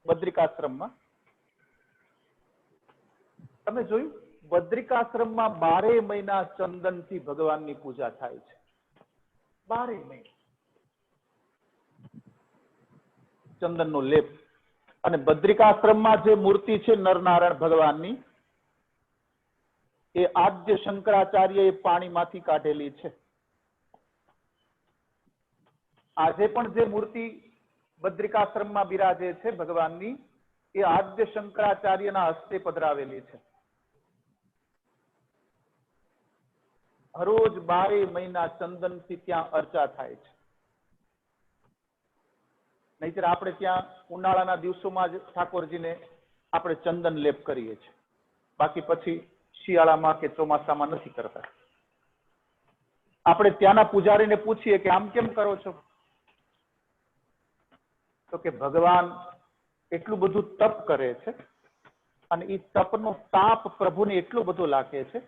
બદ્રિકાશ્રમમાં. તમે જોયું બદ્રિકાશ્રમમાં 12 મહિના ચંદનથી ભગવાનની પૂજા થાય છે. 12 મહિના ચંદનનો લેપ. અને બદ્રિકાશ્રમમાં જે મૂર્તિ છે નરનારાયણ ભગવાનની એ આદ્ય શંકરાચાર્ય એ પાણીમાંથી કાઢેલી છે. આજે પણ જે મૂર્તિ બદ્રિકાશ્રમમાં બિરાજે છે ભગવાનની એ આદ્ય શંકરાચાર્યના હસ્તે પધરાવેલી છે. હરોજ 12 મહિના ચંદનથી ત્યાં અર્ચા થાય છે. નહીતર આપણે ત્યાં ઉનાળાના દિવસોમાં જ ઠાકોરજીને આપણે ચંદન લેપ કરીએ છીએ, બાકી પછી શિયાળામાં કે ચોમાસામાં નથી કરતા. આપણે ત્યાંના પૂજારીને પૂછીએ કે આમ કેમ કરો છો, તો કે ભગવાન એટલું બધું તપ કરે છે અને એ તપનો તાપ પ્રભુને એટલો બધો લાગે છે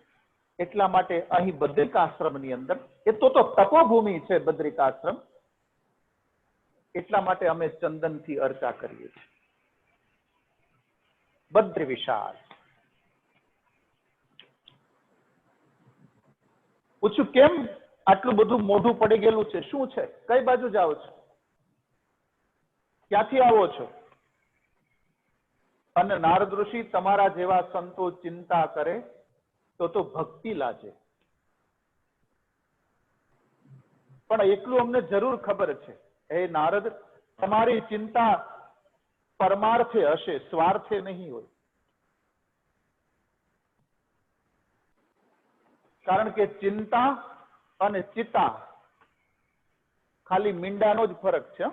એટલા માટે અહીં બદ્રિકાશ્રમની અંદર, એ તો તપોભૂમિ છે બદ્રિકાશ્રમ, એટલા માટે અમે ચંદનથી અર્ચા કરીએ છીએ. બદ્રી વિશાલ. પૂછ્યું કેમ આટલું બધું મોઢું પડી ગયેલું છે, શું છે, કઈ બાજુ જાઓ છો, ક્યાંથી આવો છો? અને નારદ ઋષિ તમારા જેવા સંતો ચિંતા કરે તો ભક્તિ લાજે. પણ એટલું અમને જરૂર ખબર છે, હે નારદ, તમારી ચિંતા પરમાર્થે હશે, સ્વાર્થે નહીં હોય. કારણ કે ચિંતા અને ચિતા ખાલી મીંડાનો જ ફરક છે.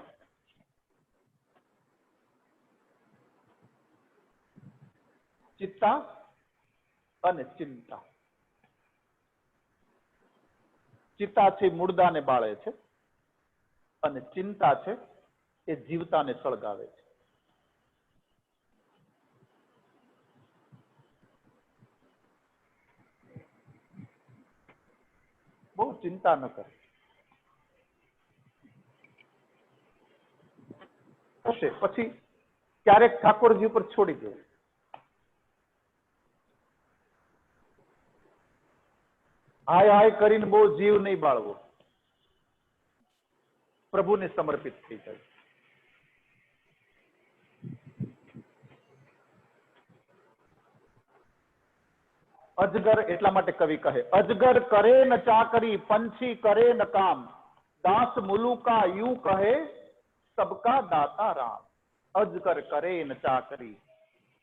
ચિત્તા અને ચિંતા. ચિત્તા છે મુર્દાને બાળે છે અને ચિંતા છે એ જીવતાને સળગાવે છે. બહુ ચિંતા ન કરે. પછી ક્યારેક ઠાકોરજી ઉપર છોડી દે. હાય હાય કરીને બહુ જીવ નહીં બાળવો, પ્રભુને સમર્પિત થઈ જાય. અજગર એટલા માટે કવિ કહે, અજગર કરે ન ચાકરી, પંછી કરે ન કામ, દાસ મુલુકા યુ કહે, સબકા દાતા રામ. અજગર કરે ન ચાકરી,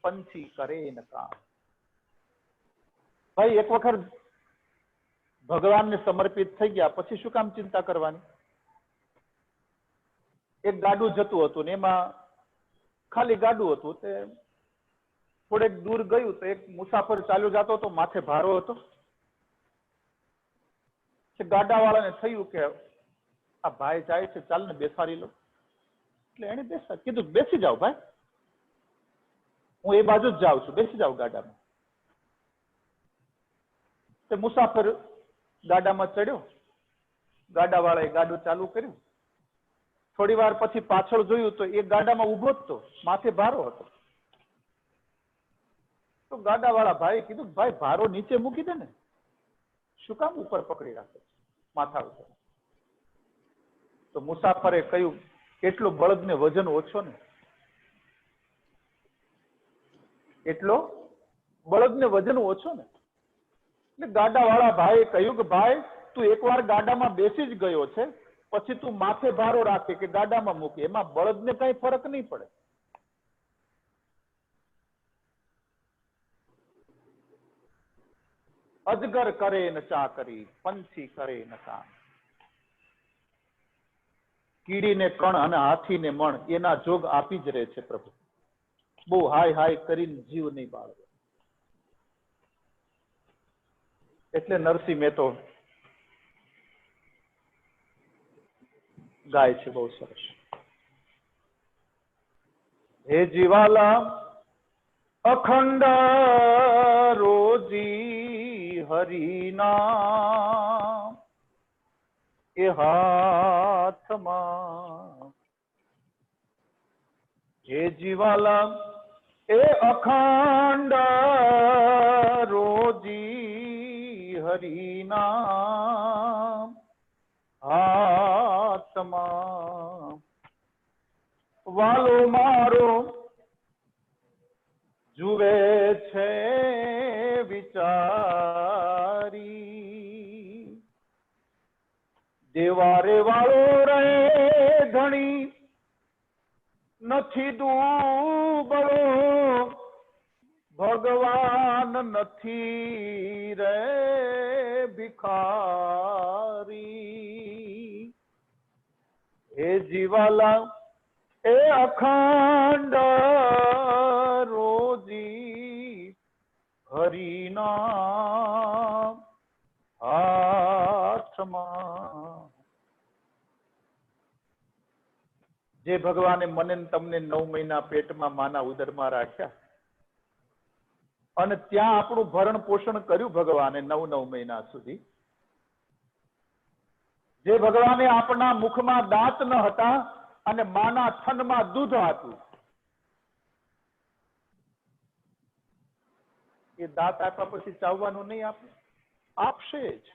પંછી કરે ન કામ. ભાઈ એક વખત ભગવાનને સમર્પિત થઈ ગયા પછી શું કામ ચિંતા કરવાની? એક ગાડું જતું હતું ને એમાં ખાલી ગાડું હતું. તે થોડેક દૂર ગયું તો એક મુસાફર ચાલ્યો જતો હતો, માથે ભારો હતો. ગાડાવાળાને થયું કે આ ભાઈ જાય છે, ચાલ ને બેસાડી લો. એટલે એને કીધું બેસી જાઓ ભાઈ, હું એ બાજુ જ જાઉં છું, બેસી જાઓ ગાડામાં. તે મુસાફર ગાડામાં ચડ્યો, ગાડાવાળાએ ગાડું ચાલુ કર્યું. થોડી વાર પછી પાછળ જોયું તો એ ગાડામાં ઊભો જ તો, માથે ભારો હતો. તો ગાડાવાળા ભાઈએ કીધું ભાઈ ભારો નીચે મૂકી દે ને, શું કામ ઉપર પકડી રાખે માથા ઉપર? તો મુસાફરે કહ્યું એટલો બળદ ને વજન ઓછો ને, એટલો બળદ ને વજન ઓછો ને. એટલે ગાડાવાળા ભાઈએ કહ્યું કે ભાઈ તું એકવાર ગાડામાં બેસી જ ગયો છે, પછી તું માથે ભારો રાખે કે ગાડામાં મૂકે, એમાં બળદને કઈ ફરક નહીં પડે. અજગર કરે ન ચાકરી, પંછી કરે ન કામ. કીડીને કણ અને હાથીને મણ એના જોગ આપી જ રહે છે પ્રભુ. બહુ હાય હાય કરીને જીવ નહીં બાળવો. એટલે નરસિંહ મહેતો ગાય છે બહુ સરસ. હે જીવાલા અખંડ રોજી હરિના એ હાથમાં. હે જીવાલા એ અખંડ રોજી હરિના હાથમાં. વાલો મારો જુએ છે વિચારી, દેવારે વાળો રહે ધણી નથી દુબળો, ભગવાન નથી રે ભિખારી. હે જીવાલા એ અખંડ રોજી હરિના હાથમાં. જે ભગવાને મને તમને 9 મહિના પેટમાં માના ઉદરમાં રાખ્યા અને ત્યાં આપણું ભરણ પોષણ કર્યું ભગવાને 9 મહિના સુધી. જે ભગવાને આપણા મુખમાં દાંત ન હતા અને માના થનમાં દૂધ હતું, એ દાંત આપ્યા પછી ચાવવાનું નહીં આપે? આપશે જ,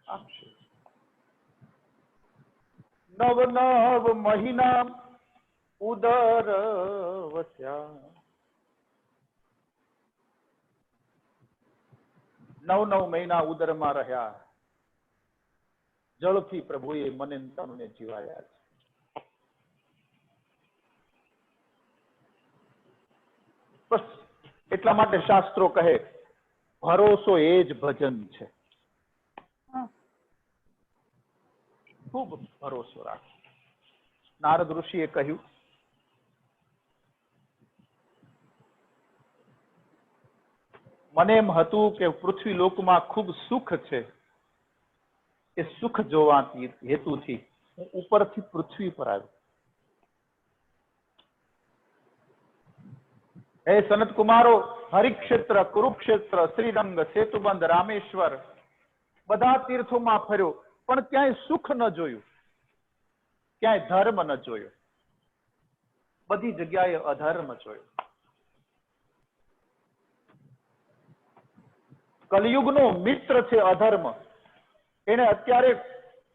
આપશે. 9 મહિના ઉદર વસ્યા. 9 મહિના ઉદરમાં રહ્યા. જળથી પ્રભુએ મને તમને જીવાયા છે. બસ એટલા માટે શાસ્ત્રો કહે ભરોસો એ જ ભજન છે. ખૂબ ભરોસો રાખો. નારદ ઋષિએ કહ્યું મને એમ હતું કે પૃથ્વી લોકમાં ખૂબ સુખ છે, એ સુખ જોવા હેતુથી હું ઉપરથી પૃથ્વી પર આવ્યો. હે સનત કુમારો, હરિક્ષેત્ર, કુરુક્ષેત્ર, શ્રીરંગ, સેતુબંધ, રામેશ્વર બધા તીર્થોમાં ફર્યો, પણ ક્યાંય સુખ ન જોયું, ક્યાંય ધર્મ ન જોયો, બધી જગ્યાએ અધર્મ જોયો. કલયુગનો મિત્ર છે અધર્મ. એને અત્યારે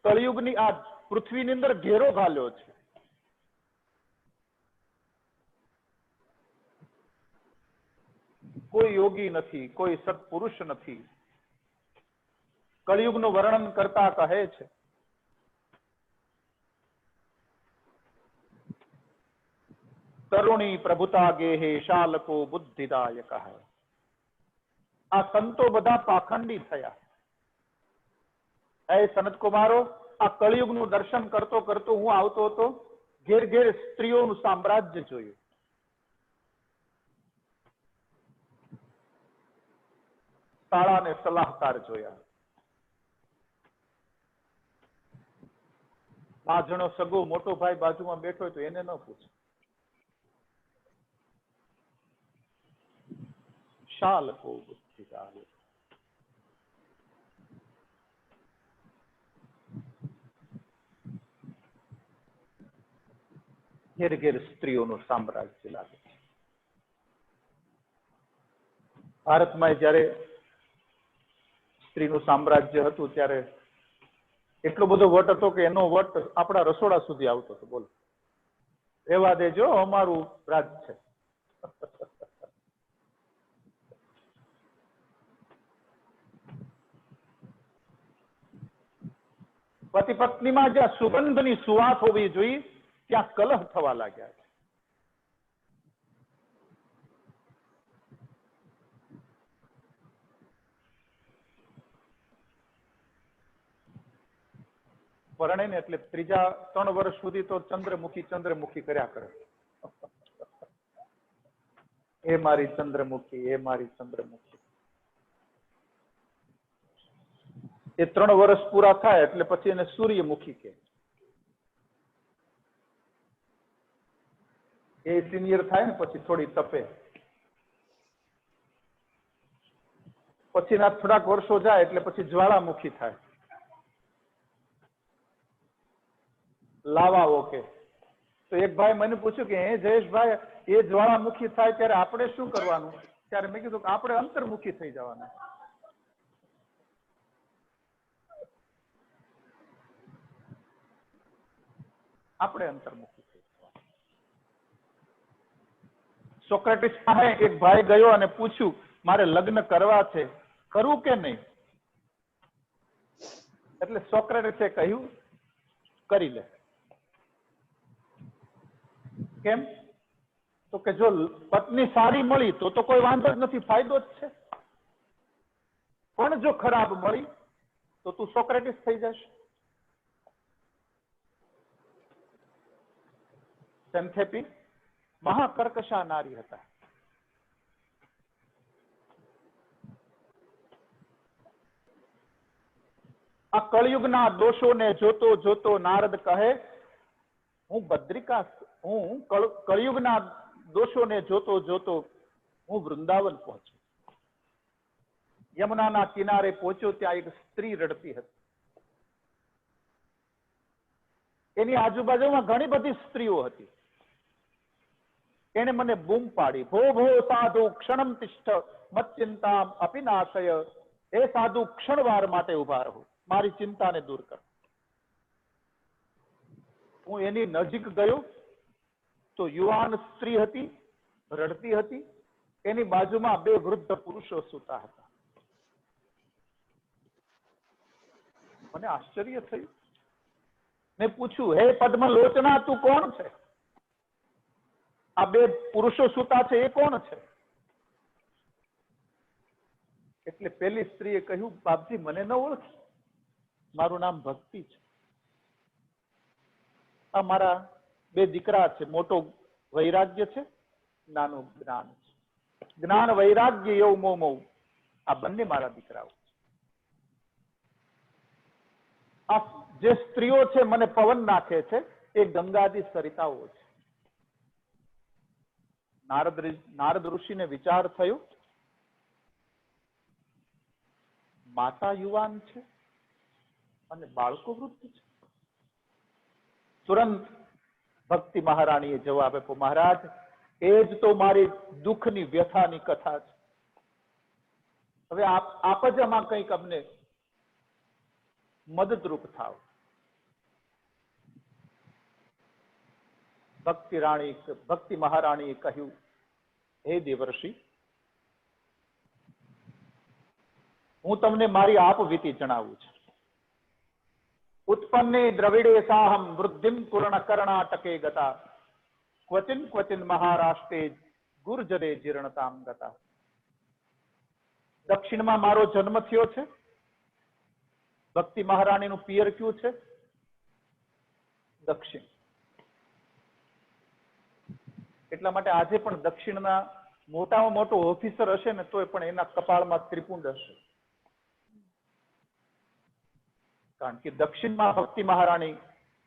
કલયુગની આ પૃથ્વીની અંદર ઘેરો ઘાલ્યો છે. કોઈ યોગી નથી, કોઈ સત્પુરુષ નથી. કલયુગનું વર્ણન કરતા કહે છે તરુણી પ્રભુતા ગેહે શાલકો બુદ્ધિદાયક. આ સંતો બધા પાખંડી થયા. હે સનત કુમારો, આ કળિયુગનું દર્શન કરતો કરતો હું આવતો હતો, ઘેર ઘેર સ્ત્રીઓનું સામ્રાજ્ય જોયું. શાળા ને સલાહકાર જોયા. બાજણો સગો મોટો ભાઈ બાજુમાં બેઠો હોય તો એને ન પૂછે. શાલ કો બુદ્ધિ ડાલે. ઘેર ઘેર સ્ત્રીઓનું સામ્રાજ્ય લાગે છે. ભારતમાં જયારે સ્ત્રીનું સામ્રાજ્ય હતું ત્યારે એટલો બધો વટ હતો કે એનો વટ આપણા રસોડા સુધી આવતો હતો. બોલો, રહેવા દેજો, અમારું રાજ છે. પતિ પત્નીમાં જ્યાં સુગંધની સુવાસ હોવી જોઈએ ત્યાં કલહ થવા લાગ્યા છે. પરણે ને એટલે ત્રીજા 3 વર્ષ સુધી તો ચંદ્રમુખી કર્યા કરે. એ મારી ચંદ્રમુખી, એ મારી ચંદ્રમુખી. એ 3 વર્ષ પૂરા થાય એટલે પછી એને સૂર્યમુખી કહે. એ સિનિયર થાય ને પછી થોડી તપે. પછીના થોડાક વર્ષો જાય એટલે પછી જ્વાળામુખી થાય. લાવા ઓકે. તો એક ભાઈ મને પૂછ્યું કે હે જયેશભાઈ, એ જ્વાળામુખી થાય ત્યારે આપણે શું કરવાનું? ત્યારે મેં કીધું કે આપણે અંતર્મુખી થઈ જવાના. આપણે અંતર્મુખી થઈ જવાના. સોક્રેટિસ પાસે એક ભાઈ ગયો અને પૂછ્યું, મારે લગ્ન કરવા છે, કરું કે નહીં? એટલે સોક્રેટિસે કહ્યું, કરી લે. કેમ? તો કે જો પત્ની સારી મળી તો કોઈ વાંધો જ નથી, ફાયદો જ છે. પણ જો ખરાબ મળી તો તું સોક્રેટિસ થઈ જશે. સેન્થેપી મહાકર્કશા નારી હતા. આ કળિયુગના દોષોને જોતો જોતો નારદ કહે, હું કળિયુગના દોષોને જોતો જોતો હું વૃંદાવન પહોંચ્યો. યમુનાના કિનારે પહોંચ્યો, ત્યાં એક સ્ત્રી રડતી હતી. એની આજુબાજુમાં ઘણી બધી સ્ત્રીઓ હતી. એને મને બૂમ પાડી, ભો ભો સાધુ ક્ષણમ તિષ્ઠ મચ્ચિંતામ અપિનાશય. એ સાધુ ક્ષણવાર માટે ઉભા રહો, મારી ચિંતાને દૂર કર. હું એની નજીક ગયો તો યુવાન સ્ત્રી હતી, રડતી હતી. એની બાજુમાં 2 વૃદ્ધ પુરુષો સૂતા હતા. મને આશ્ચર્ય થયું. મેં પૂછ્યું, હે પદ્મલોચના, તું કોણ છે? આ 2 પુરુષો સૂતા છે એ કોણ છે? એટલે પેલી સ્ત્રીએ કહ્યું, બાપજી મને ન ઓળખી, મારું નામ ભક્તિ છે. આ મારા 2 દીકરા છે, મોટો વૈરાગ્ય છે, નાનું જ્ઞાન છે. જ્ઞાન વૈરાગ્ય એવું મોમો, આ બંને મારા દીકરાઓ છે. આ જે સ્ત્રીઓ છે મને પવન નાખે છે, એ ગંગાજી સરિતાઓ છે. નારદ ઋષિને વિચાર થયો, માતા યુવાન છે અને બાળકો વૃદ્ધ છે. તુરંત ભક્તિ મહારાણીએ જવાબ આપ્યો, મહારાજ, એ જ તો મારી દુઃખની વ્યથાની કથા છે. હવે આપ જ આમાં કંઈક અમને મદદરૂપ થાવ. ભક્તિ મહારાણીએ કહ્યું, હે દેવર્ષિ, હું તમને મારી આપવીતી જણાવું છું. ઉત્પન્ને દ્રવિડે સાહમ વૃદ્ધિમ પૂર્ણ કર્ણાટકે ગતા, ક્વચિન ક્વચિન મહારાષ્ટ્રે ગુર્જરે જીર્ણતામ ગતા. દક્ષિણમાં મારો જન્મ થયો છે. ભક્તિ મહારાણીનું પિયર કયું છે? દક્ષિણ. એટલા માટે આજે પણ દક્ષિણના મોટામાં મોટો ઓફિસર હશે ને તોય પણ એના કપાળમાં ત્રિપુંડ હશે. કારણ કે દક્ષિણમાં ભક્તિ મહારાણી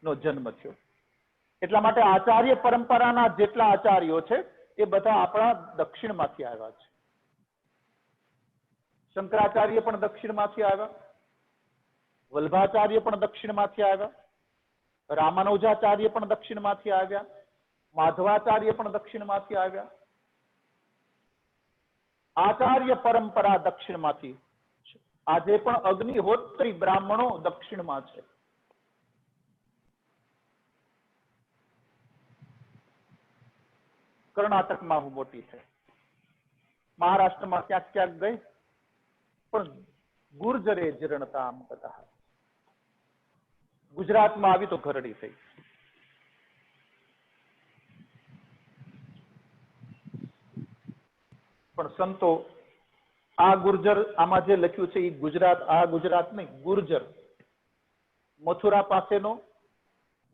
નો જન્મ થયો. એટલા માટે આચાર્ય પરંપરાના જેટલા આચાર્યો છે એ બધા આપણા દક્ષિણમાંથી આવ્યા છે. શંકરાચાર્ય પણ દક્ષિણમાંથી આવ્યા, વલ્ભાચાર્ય પણ દક્ષિણમાંથી આવ્યા, રામાનુજાચાર્ય પણ દક્ષિણમાંથી આવ્યા, માધવાચાર્ય પણ દક્ષિણમાંથી આવ્યા. આચાર્ય પરંપરા દક્ષિણમાંથી. આજે પણ અગ્નિહોત્રી બ્રાહ્મણો દક્ષિણમાં છે. કર્ણાટકમાં હું મોટી છે, મહારાષ્ટ્રમાં ક્યાંક ક્યાંક ગઈ, પણ ગુર્જરે જીર્ણતામ કથા. ગુજરાતમાં આવી તો ઘરડી થઈ. પણ સંતો આ ગુર્જર, આમાં જે લખ્યું છે એ ગુજરાત, આ ગુજરાત નહીં, ગુર્જર મથુરા પાસેનો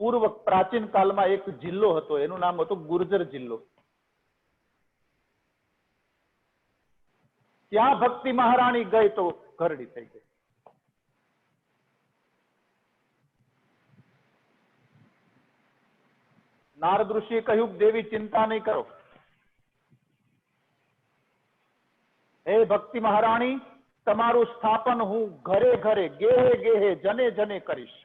પૂર્વ પ્રાચીન કાળમાં એક જિલ્લો હતો, એનું નામ હતું ગુર્જર જિલ્લો. ત્યાં ભક્તિ મહારાણી ગઈ તો ઘરડી થઈ ગઈ. નારદ ઋષિએ કહ્યું દેવી ચિંતા નહીં કરો, હે ભક્તિ મહારાણી તમારું સ્થાપન હું ઘરે ઘરે ગેહે ગેહે જને જને કરીશ,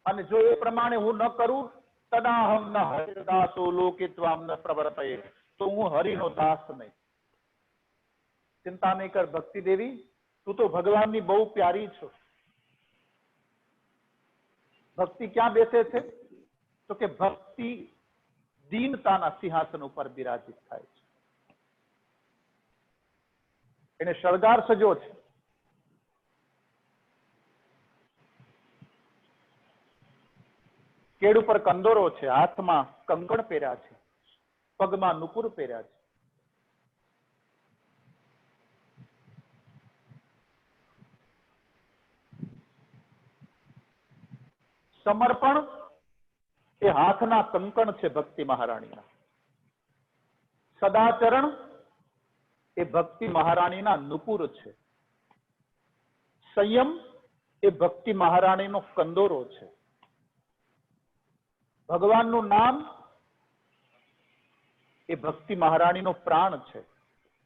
અને જો એ પ્રમાણે હું ન કરું તદાહમ ન હરિદાસો લોકે ત્વામ ન પ્રવર્તયે, તો હું હરિનો દાસ નહીં. ચિંતા નહીં કર ભક્તિ દેવી, તું તો ભગવાનની બહુ પ્યારી છો. ભક્તિ ક્યાં બેસે છે? તો કે ભક્તિ દીનતાના સિંહાસન ઉપર બિરાજિત થાય છે. એને શણગાર સજો છે. કેડ ઉપર કંદોરો છે, હાથમાં કંકણ પહેર્યા છે, પગમાં નુપુર પહેર્યા છે. સમર્પણ એ હાથના કંકણ છે ભક્તિ મહારાણીના. સદાચરણ એ ભક્તિ મહારાણીના નુપુર છે. સંયમ એ ભક્તિ મહારાણીનો કંદોરો છે. ભગવાનનું નામ એ ભક્તિ મહારાણીનો પ્રાણ છે.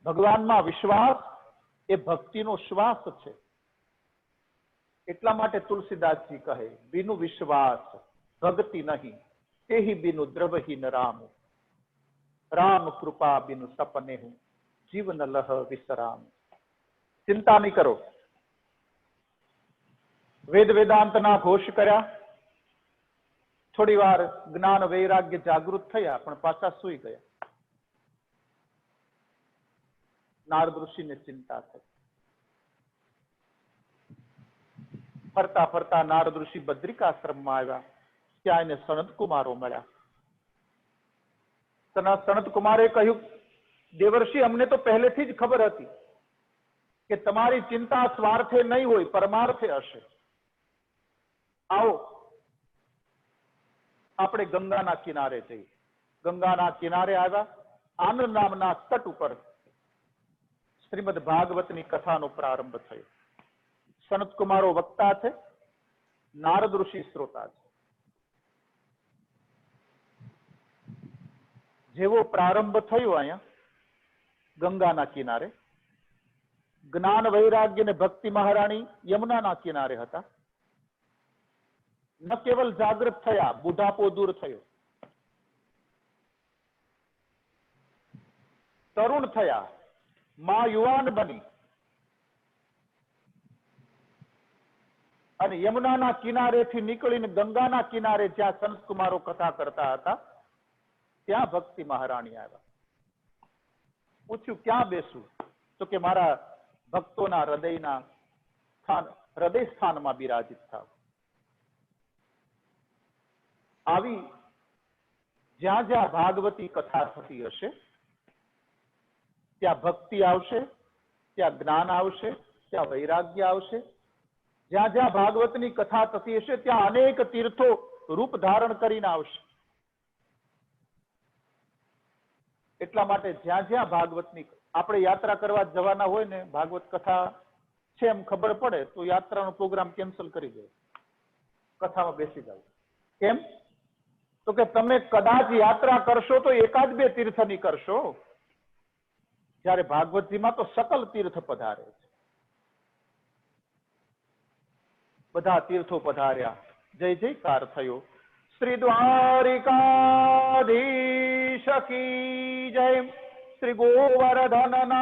ભગવાનમાં વિશ્વાસ એ ભક્તિનો શ્વાસ છે. એટલા માટે તુલસીદાસજી કહે બીનું વિશ્વાસ ભક્તિ નહીં, તેહી બીનું દ્રવહીન રામ, રામ કૃપા બીનું સપને હું જીવન લહ વિસરામ. ચિંતા નહીં કરો. વેદ વેદાંતના ઘોષ કર્યા, થોડી વાર જ્ઞાન વૈરાગ્ય જાગૃત થયા, પણ પાછા સુઈ ગયા. નારદ ઋષિને ચિંતા થઈ. ફરતા ફરતા નારદ ઋષિ બદ્રિકાશ્રમમાં આવ્યા. ત્યાં એને સનત કુમારો મળ્યા. સનત કુમારે કહ્યું દેવર્ષિ, અમને તો પહેલેથી જ ખબર હતી કે તમારી ચિંતા સ્વાર્થે નહીં હોય, પરમાર્થે હશે. આવો આપણે ગંગાના કિનારે જઈએ. ગંગાના કિનારે આવ્યા. આનંદ નામના તટ ઉપર શ્રીમદ ભાગવતની કથાનો પ્રારંભ થયો. સનત કુમારો વક્તા છે, નારદ ઋષિ શ્રોતા છે. જેવો પ્રારંભ થયો અહીંયા ગંગાના કિનારે, જ્ઞાન વૈરાગ્ય ને ભક્તિ મહારાણી યમુનાના કિનારે હતા. ન કેવલ જાગૃત થયા, બુઢાપો દૂર થયો, તરુણ થયા, માં યુવાન બની અને યમુનાના કિનારેથી નીકળીને ગંગાના કિનારે જ્યાં સંત કુમારો કથા કરતા હતા ત્યાં ભક્તિ મહારાણી આવ્યા. પૂછ્યું ક્યાં બેસું? તો કે મારા ભક્તોના હૃદય સ્થાનમાં બિરાજિત થાવ. આવી જ્યાં જ્યાં ભાગવતી કથા થતી હશે ત્યાં ભક્તિ આવશે, ત્યાં જ્ઞાન આવશે, ત્યાં વૈરાગ્ય આવશે. જ્યાં જ્યાં ભાગવતની કથા થતી હશે ત્યાં અનેક તીર્થો રૂપ ધારણ કરીને આવશે. એટલા માટે જ્યાં જ્યાં ભાગવતની આપણે યાત્રા કરવા જવાના હોય ને, ભાગવત કથા છે એમ ખબર પડે તો યાત્રાનો પ્રોગ્રામ કેન્સલ કરી દે, કથામાં બેસી જાવ. કેમ? તો કે તમે કદાચ યાત્રા કરશો તો એકાદ બે તીર્થની કરશો, જ્યારે ભાગવતજીમાં તો સકલ તીર્થ પધારે છે. બધા તીર્થો પધાર્યા. જય જયકાર થયો. શ્રી દ્વારિકાધીશ કી જય, શ્રી ગોવર્ધનનાથ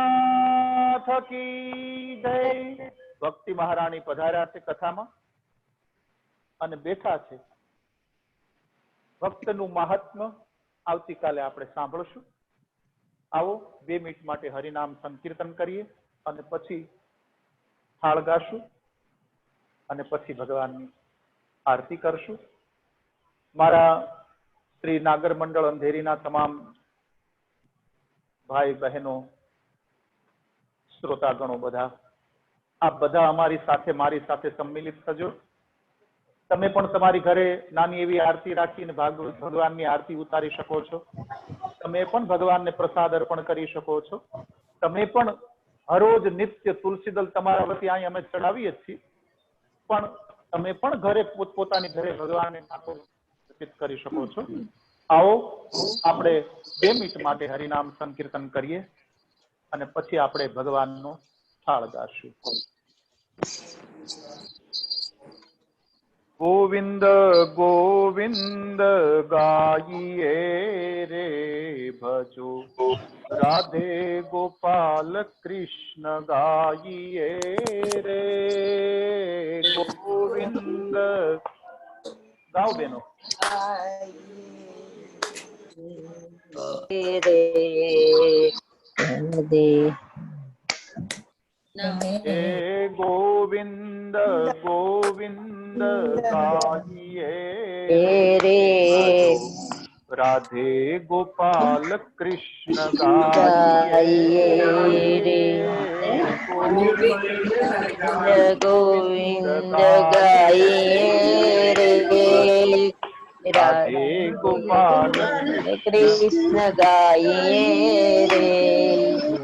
કી જય. ભક્તિ મહારાણી પધાર્યા છે કથામાં અને બેઠા છે. ભક્તનું મહાત્મ્ય આવતીકાલે આપણે સાંભળશું. આવો 2 મિનિટ માટે હરિનામ સંકીર્તન કરીએ અને પછી થાળ ગાશું અને પછી ભગવાનની આરતી કરશું. મારા શ્રી નાગર મંડળ અંધેરીના તમામ ભાઈ બહેનો, શ્રોતાગણો બધા, આપ બધા અમારી સાથે, મારી સાથે સંમિલિત થજો. તમે પણ તમારી ઘરે નાની એવી આરતી રાખીને ભગવાનની આરતી ઉતારી શકો છો. તમે પણ ભગવાનને પ્રસાદ અર્પણ કરી શકો છો. તમે પણ હરોજ નિત્ય તુલસીદલ તમારા વતી અહીં અમે ચડાવીએ છીએ, પણ તમે પણ ઘરે પોતપોતાની ઘરે ભગવાનને અર્પિત કરી શકો છો. આવો આપણે 2 મિનિટ માટે હરિનામ સંકીર્તન કરીએ અને પછી આપણે ભગવાનનો થાળ ગાશું. ગોવિંદ ગોવિંદ ગાઈએ રે ભજો, રાધે ગોપાલ કૃષ્ણ ગાઈએ રે. ગોવિંદ ગાઓ બેનો. હે ગોવિંદ ગોવિંદ ગાઈએ રે, રાધે ગોપાલ કૃષ્ણ ગાઈએ રે. ગોવિંદ ગાઈએ રે, રાધે ગોપાલ કૃષ્ણ ગાઈએ રે.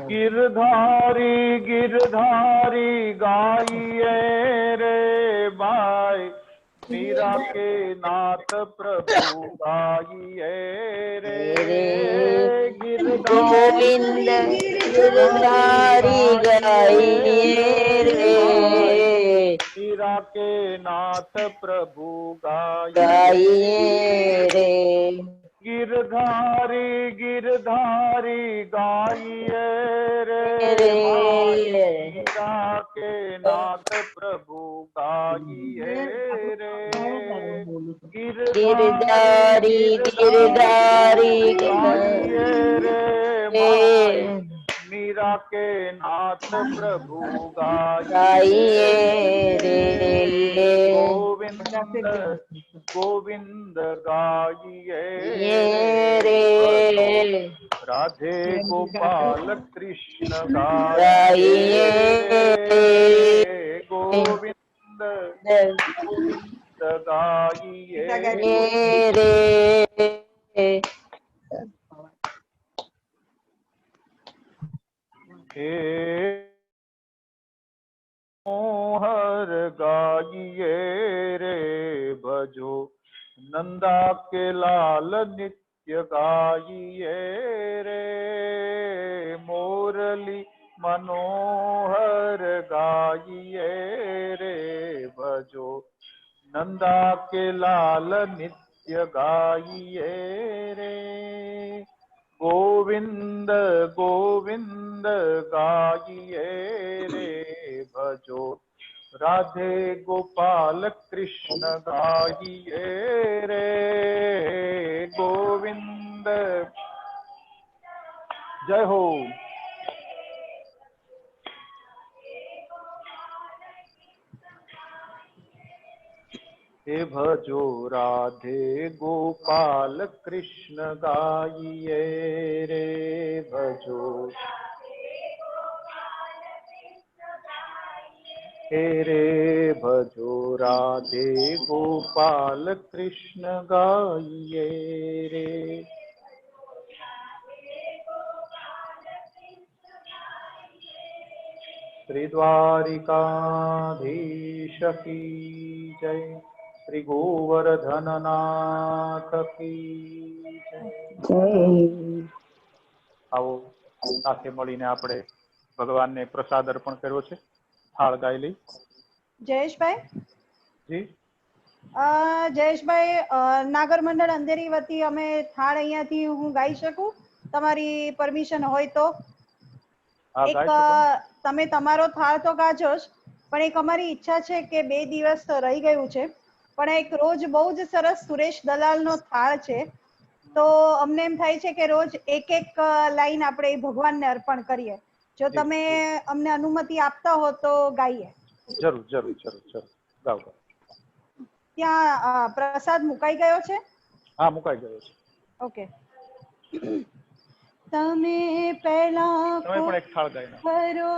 गिरधारी गिरधारी गाइए रे भाई, मीरा के नाथ प्रभु गाइए रे. ગોવિંદ ગિરધારી ગાઈએ રે, मीरा के नाथ प्रभु ગાઈએ રે. गिरधारी गिरधारी गाइए रे, मीरा के नाथ प्रभु गाइए रे. गिरधारी गिरधारी गाइए रे, मीरा के नाथ प्रभु गाइए રે. गोविंद गोविंद गाइए રે, राधे गोपाल कृष्ण ગાઈએ गाइए. गोविंद गोविंद गाइए રે. हे मोहर गाइए रे भजो, नंदा के लाल नित्य गाइए रे. मोरली मनोहर गाइए रे भजो, नंदा के लाल नित्य गाइए रे. गोविंद गोविंद गाइए रे भजो, राधे गोपाल कृष्ण गाइए रे. गोविंद जय हो. हे भजो राधे गोपाल कृष्ण गाइए रे भजो. हे रे भजो राधे गोपाल कृष्ण गाइए रे। श्री द्वारिकाधीश की जय, श्री गोवर्धन नाथ की जय। આવો સાથે મળીને આપણે ભગવાનને પ્રસાદ અર્પણ કર્યો છે, થાળ ગાઈ લઈ। જયેશભાઈ, જી જયેશભાઈ, નાગર મંડળ અંધેરી વતી અમે થાળ અહીંયાથી હું ગાઈ શકું, તમારી પરમિશન હોય તો? હા, એક ગાઈ શકો ને। તમે તમારો થાળ તો ગાજો જ, પણ એક અમારી ઈચ્છા છે કે 2 દિવસ રહી ગયું છે, પણ એક રોજ બહુ જ સરસ સુરેશ દલાલનો થાળ છે, તો અમને એમ થાય છે કે રોજ એક લાઈન આપણે ભગવાનને અર્પણ કરીએ, જો જી, તમે જી। અમને અનુમતિ આપતા હો તો ગાઈએ। જરૂર જરૂર જરૂર જરૂર ગાઓ ગાઓ। ત્યાં પ્રસાદ મુકાઈ ગયો છે? હા, મુકાઈ ગયો છે। ઓકે। તમે પહેલા તમે પણ એક થાળ ગાઈ નાખો। કરો,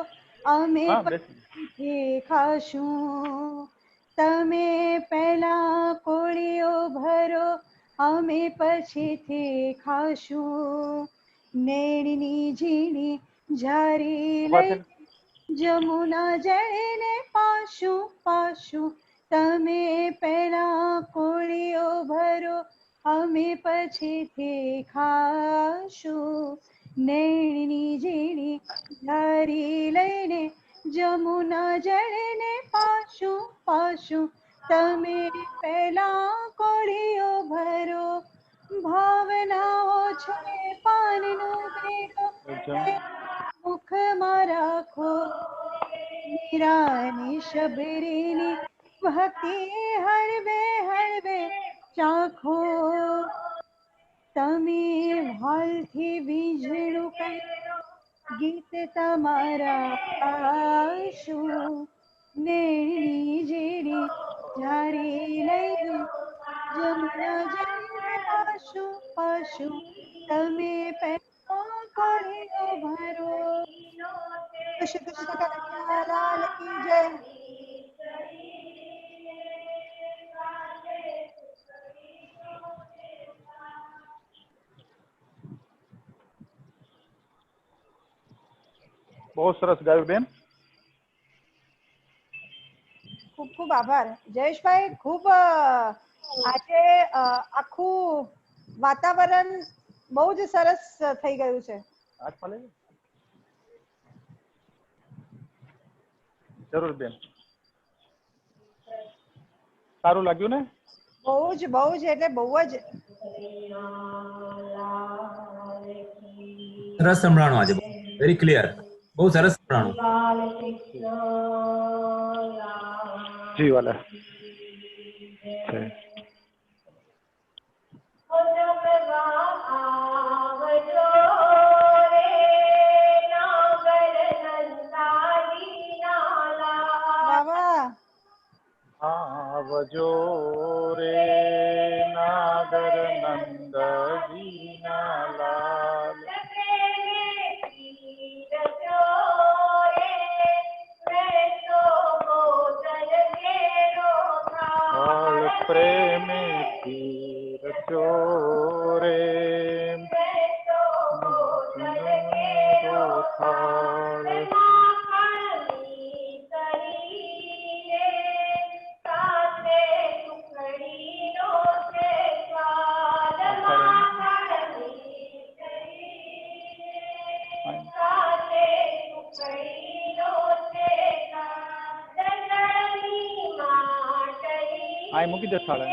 અમે હા, બેસી પછીથી ખાશું, તમે પહેલા કોળીઓ ભરો, અમે પછીથી ખાશું, નેણની ઝીણી ઝારી ઉભા લઈ થઈને જમુના જળને પાશું પાશું, તમે પહેલા કોળીઓ ભરો, અમે પછીથી ખાશું, નેણની ઝીણી ઝારી લઈને જમુના જળને પાશું પાશું, તમે પહેલા કોળીઓ ભરો, ભાવનાઓ છે પાનનો ભેગો, મુખમાં રાખો મીરાની શબરીની ભક્તિ, હળવે હળવે ચાખો, તમે વાલથી વીજળું કર્યું, ગીત તમારા ગાશું, નેણની ઝીણી ઝારી લઈને જમુના જળને પાશું પાશું, તમે પહેલા કોળીઓ ભરો। શ્રી કૃષ્ણ કનૈયા લાલ की जय। બહુ સરસ ગાયું બેન। ખૂબ ખૂબ આભાર જયેશભાઈ। ખૂબ આજે આખું વાતાવરણ બહુ જ સરસ થઈ ગયું છે। હાથમાં લઈ લો। જરૂર બેન, સારું લાગ્યું ને? બહુ જ એટલે બહુ જ। સરસ સંભળાણું આજે, વેરી ક્લિયર, બહુ સરસ સંભળાણું। જી વાલા છે। વાહ આવજો રે નાગર નંદજીના લાલ, હાલ પ્રેમેથી રચો રે થાળ, આ મૂકી દે થાળ।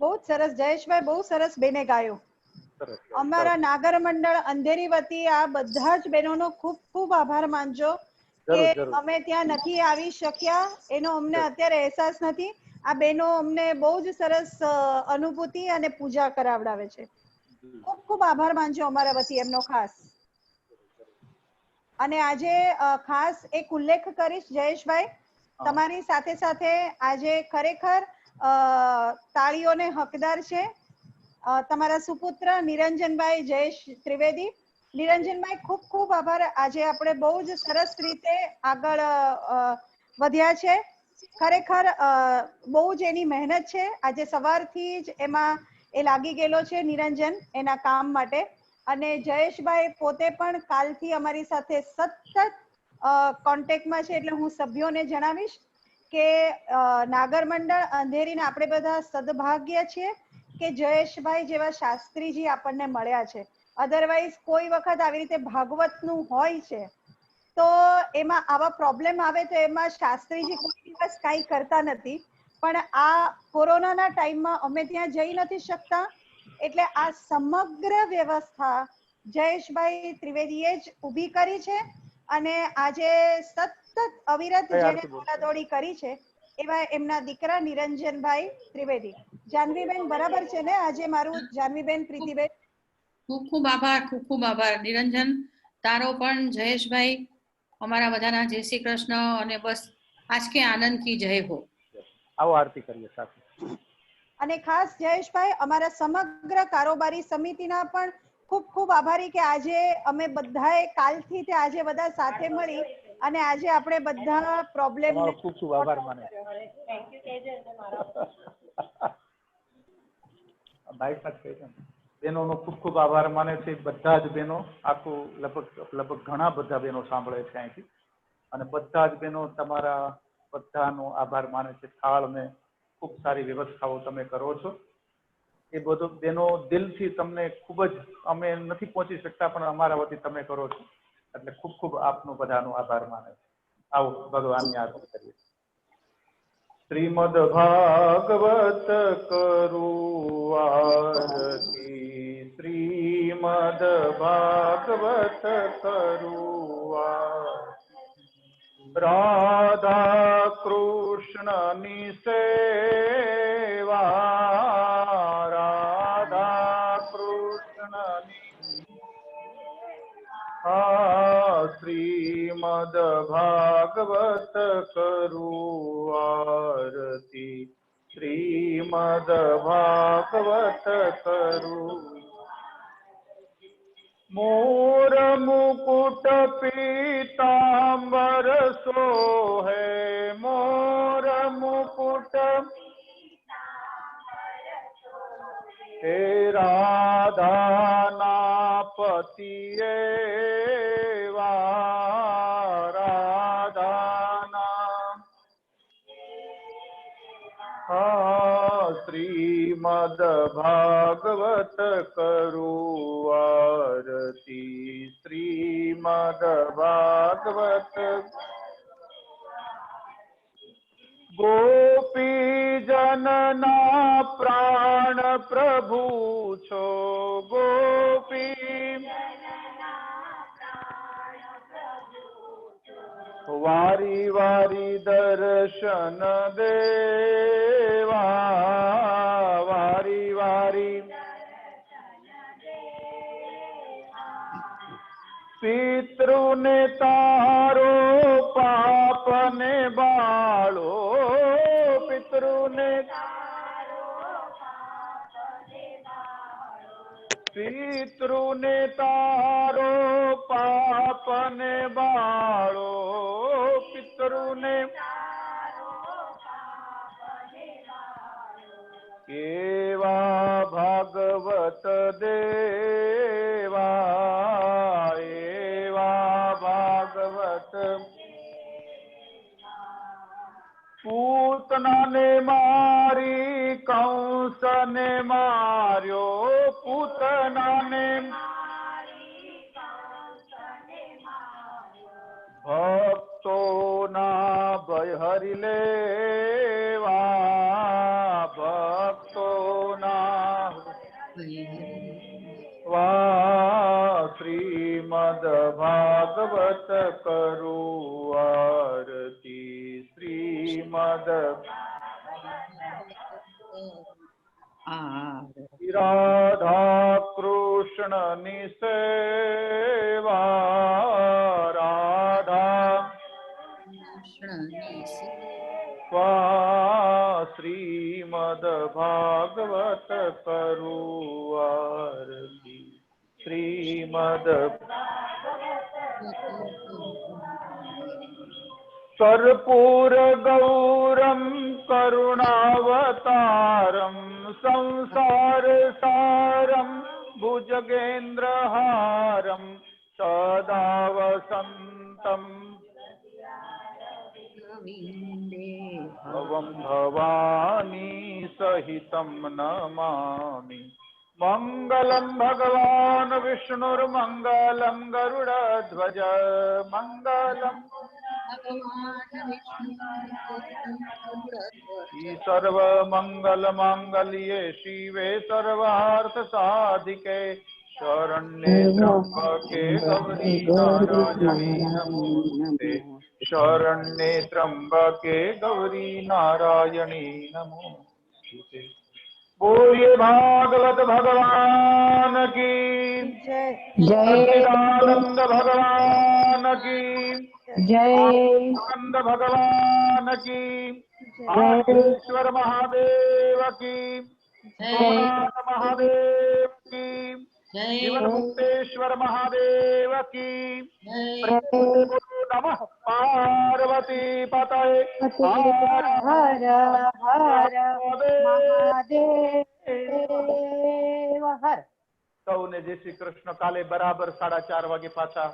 બહુ જ સરસ જયેશભાઈ, બહુ સરસ બેને ગાયું. સરસ. અમારા નાગર મંડળ અંધેરી વતી આ બધા જ બહેનોનો ખૂબ ખૂબ આભાર માનજો કે જરૂર, જરૂર. અમે ત્યાં નથી આવી શક્યા એનો અમને અત્યારે અહેસાસ નથી. આ બહેનો અમને બહુ જ સરસ અનુભૂતિ અને પૂજા કરાવડાવે છે. ખૂબ ખૂબ આભાર માનજો અમારા વતી એમનો ખાસ. અને આજે ખાસ એક ઉલ્લેખ કરીશ જયેશભાઈ, તમારી સાથે સાથે આજે ખરેખર તાળીઓને હકદાર છે તમારા સુપુત્ર નિરંજનભાઈ જયેશ ત્રિવેદી. નિરંજનભાઈ, ખૂબ ખૂબ આભાર. આજે આપણે બહુ જ સરસ રીતે આગળ વધ્યા છે. ખરેખર બહુ જ એની મહેનત છે. આજે સવારથી જ એમાં એ લાગી ગયેલો છે નિરંજન એના કામ માટે. અને જયેશભાઈ પોતે પણ કાલથી અમારી સાથે સતત કોન્ટેક્ટમાં છે. એટલે હું સભ્યોને જણાવીશ કે નાગર મંડળ અંધેરીને આપણે બધા સદભાગ્ય છીએ કે જયેશભાઈ જેવા શાસ્ત્રીજી આપણને મળ્યા છે. અધરવાઇઝ કોઈ વખત આવી રીતે ભાગવતનું હોય છે તો એમાં આવા પ્રોબ્લેમ આવે તો એમાં શાસ્ત્રીજી કોઈ દિવસ કાંઈ કરતા નથી. પણ આ કોરોનાના ટાઈમમાં અમે ત્યાં જઈ નથી શકતા એટલે આ સમગ્ર વ્યવસ્થા જયેશભાઈ ત્રિવેદીએ જ ઊભી કરી છે. અને આજે સતત અવિરત જેણે દોડાદોડી કરી છે એવા એમના દીકરા નિરંજનભાઈ ત્રિવેદી. જાનવીબેન બરાબર છે ને? આજે મારું જાનવીબેન પ્રીતિબેન ખૂબ ખૂબ આભાર, ખૂબ ખૂબ આભાર નિરંજન, તારો પણ જયેશભાઈ, અમારા બધાના જય શ્રી કૃષ્ણ અને બસ આજ કે આનંદ કી જય હો. આવો આરતી કરીએ સાથે. અને ખાસ જયેશભાઈ અમારા સમગ્ર કારોબારી સમિતિના પણ ખૂબ ખૂબ આભારી કે આજે અમે બધાએ કાલથી તે આજે બધા સાથે મળી અને આજે આપણે બધા પ્રોબ્લેમ ખૂબ ખૂબ આભાર માને. ભાઈ સાથે બહેનોનો ખૂબ ખૂબ આભાર માને છે બધા જ બહેનો. આખું લગભગ ઘણા બધા બહેનો સાંભળે છે અહીંથી અને બધા જ બહેનો તમારા બધાનો આભાર માને છે. થાળ ને ખૂબ સારી વ્યવસ્થાઓ તમે કરો છો એ બધું બહેનો દિલથી તમને ખૂબ જ, અમે નથી પહોંચી શકતા પણ અમારા વતી તમે કરો છો એટલે ખૂબ ખૂબ આપનો બધાનો આભાર માને છે. આવો ભગવાનની આરતી કરીએ. શ્રીમદ ભાગવત કરું આરતી, શ્રીમદ ભાગવત કરું આરતી, રાધા કૃષ્ણની સેવા, રાધા કૃષ્ણની શ્રીમદ ભાગવત કરું આરતી, શ્રીમદ ભાગવત કરું. મોર મુકુટ પીતાંબર સોહે, મોર મુકુટ હે રાધાના પતિએ શ્રીમદ ભાગવત કરું આરતી, શ્રીમદ ભાગવત. ગોપી જનના પ્રાણ પ્રભુ છો, ગોપી વારી વારી દર્શન દેવા, વારી વારી પિતૃને તારો પાપને બાળો, પિતૃને પિતૃને તારો પાપને બાળો, પિતૃને કેવા ભાગવત દેવા, એવા ભાગવત પૂતનાને મારી કંસને માર્યો, પૂતનાને ભક્તોના ભય હરી લેવા, ભક્તોના વા શ્રીમદ ભાગવત કરું આરતી, શ્રીમદ રાધા કૃષ્ણની સેવા, રાધા વા શ્રીમદ ભાગવત કરું આરતી, શ્રીમદ कर्पूर गौरम करुणावतारम संसार सारम भुजगेन्द्रहारम सदा वसंतम भवं भवानी सहितं नमामि। मंगलम भगवान विष्णुर्मंगलम गरुड़ध्वज मंगलम सर्व मंगल मांगल्ये शिवे सर्वार्थ साधिके शरण्ये त्र्यंबके गौरी नारायणी नमोस्तुते, शरण्ये त्र्यंबके गौरी नारायणी नमोस्तुते। बोलिए भागवत भगवान की जय सच्चिदानंद भगवान की जय आनंद भगवान की, आदिश्वर महादेव की, सोमनाथ महादेव की, जीवन मुक्तेश्वर महादेव की, नमः पार्वती पतये हर हर महादेव हर। સૌને જય શ્રી કૃષ્ણ। કાલે બરાબર 4:30 વાગે પાછા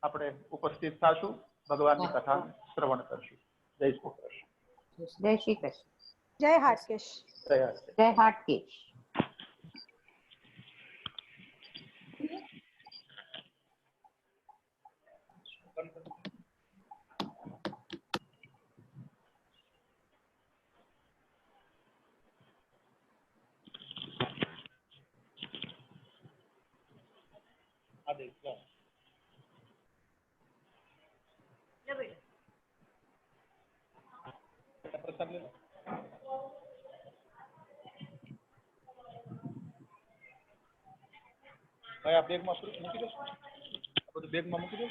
આપણે ઉપસ્થિત થાશું, ભગવાનની કથા શ્રવણ કરશું। જય શ્રી કૃષ્ણ। जय श्री कृष्ण। जय हाटकेश। જય હાટકેશ। जय हाटकेश। પ્રસાદ લે લો। ભાઈ આ બેગમાં મૂકી દો, બધું બેગમાં મૂકી દો।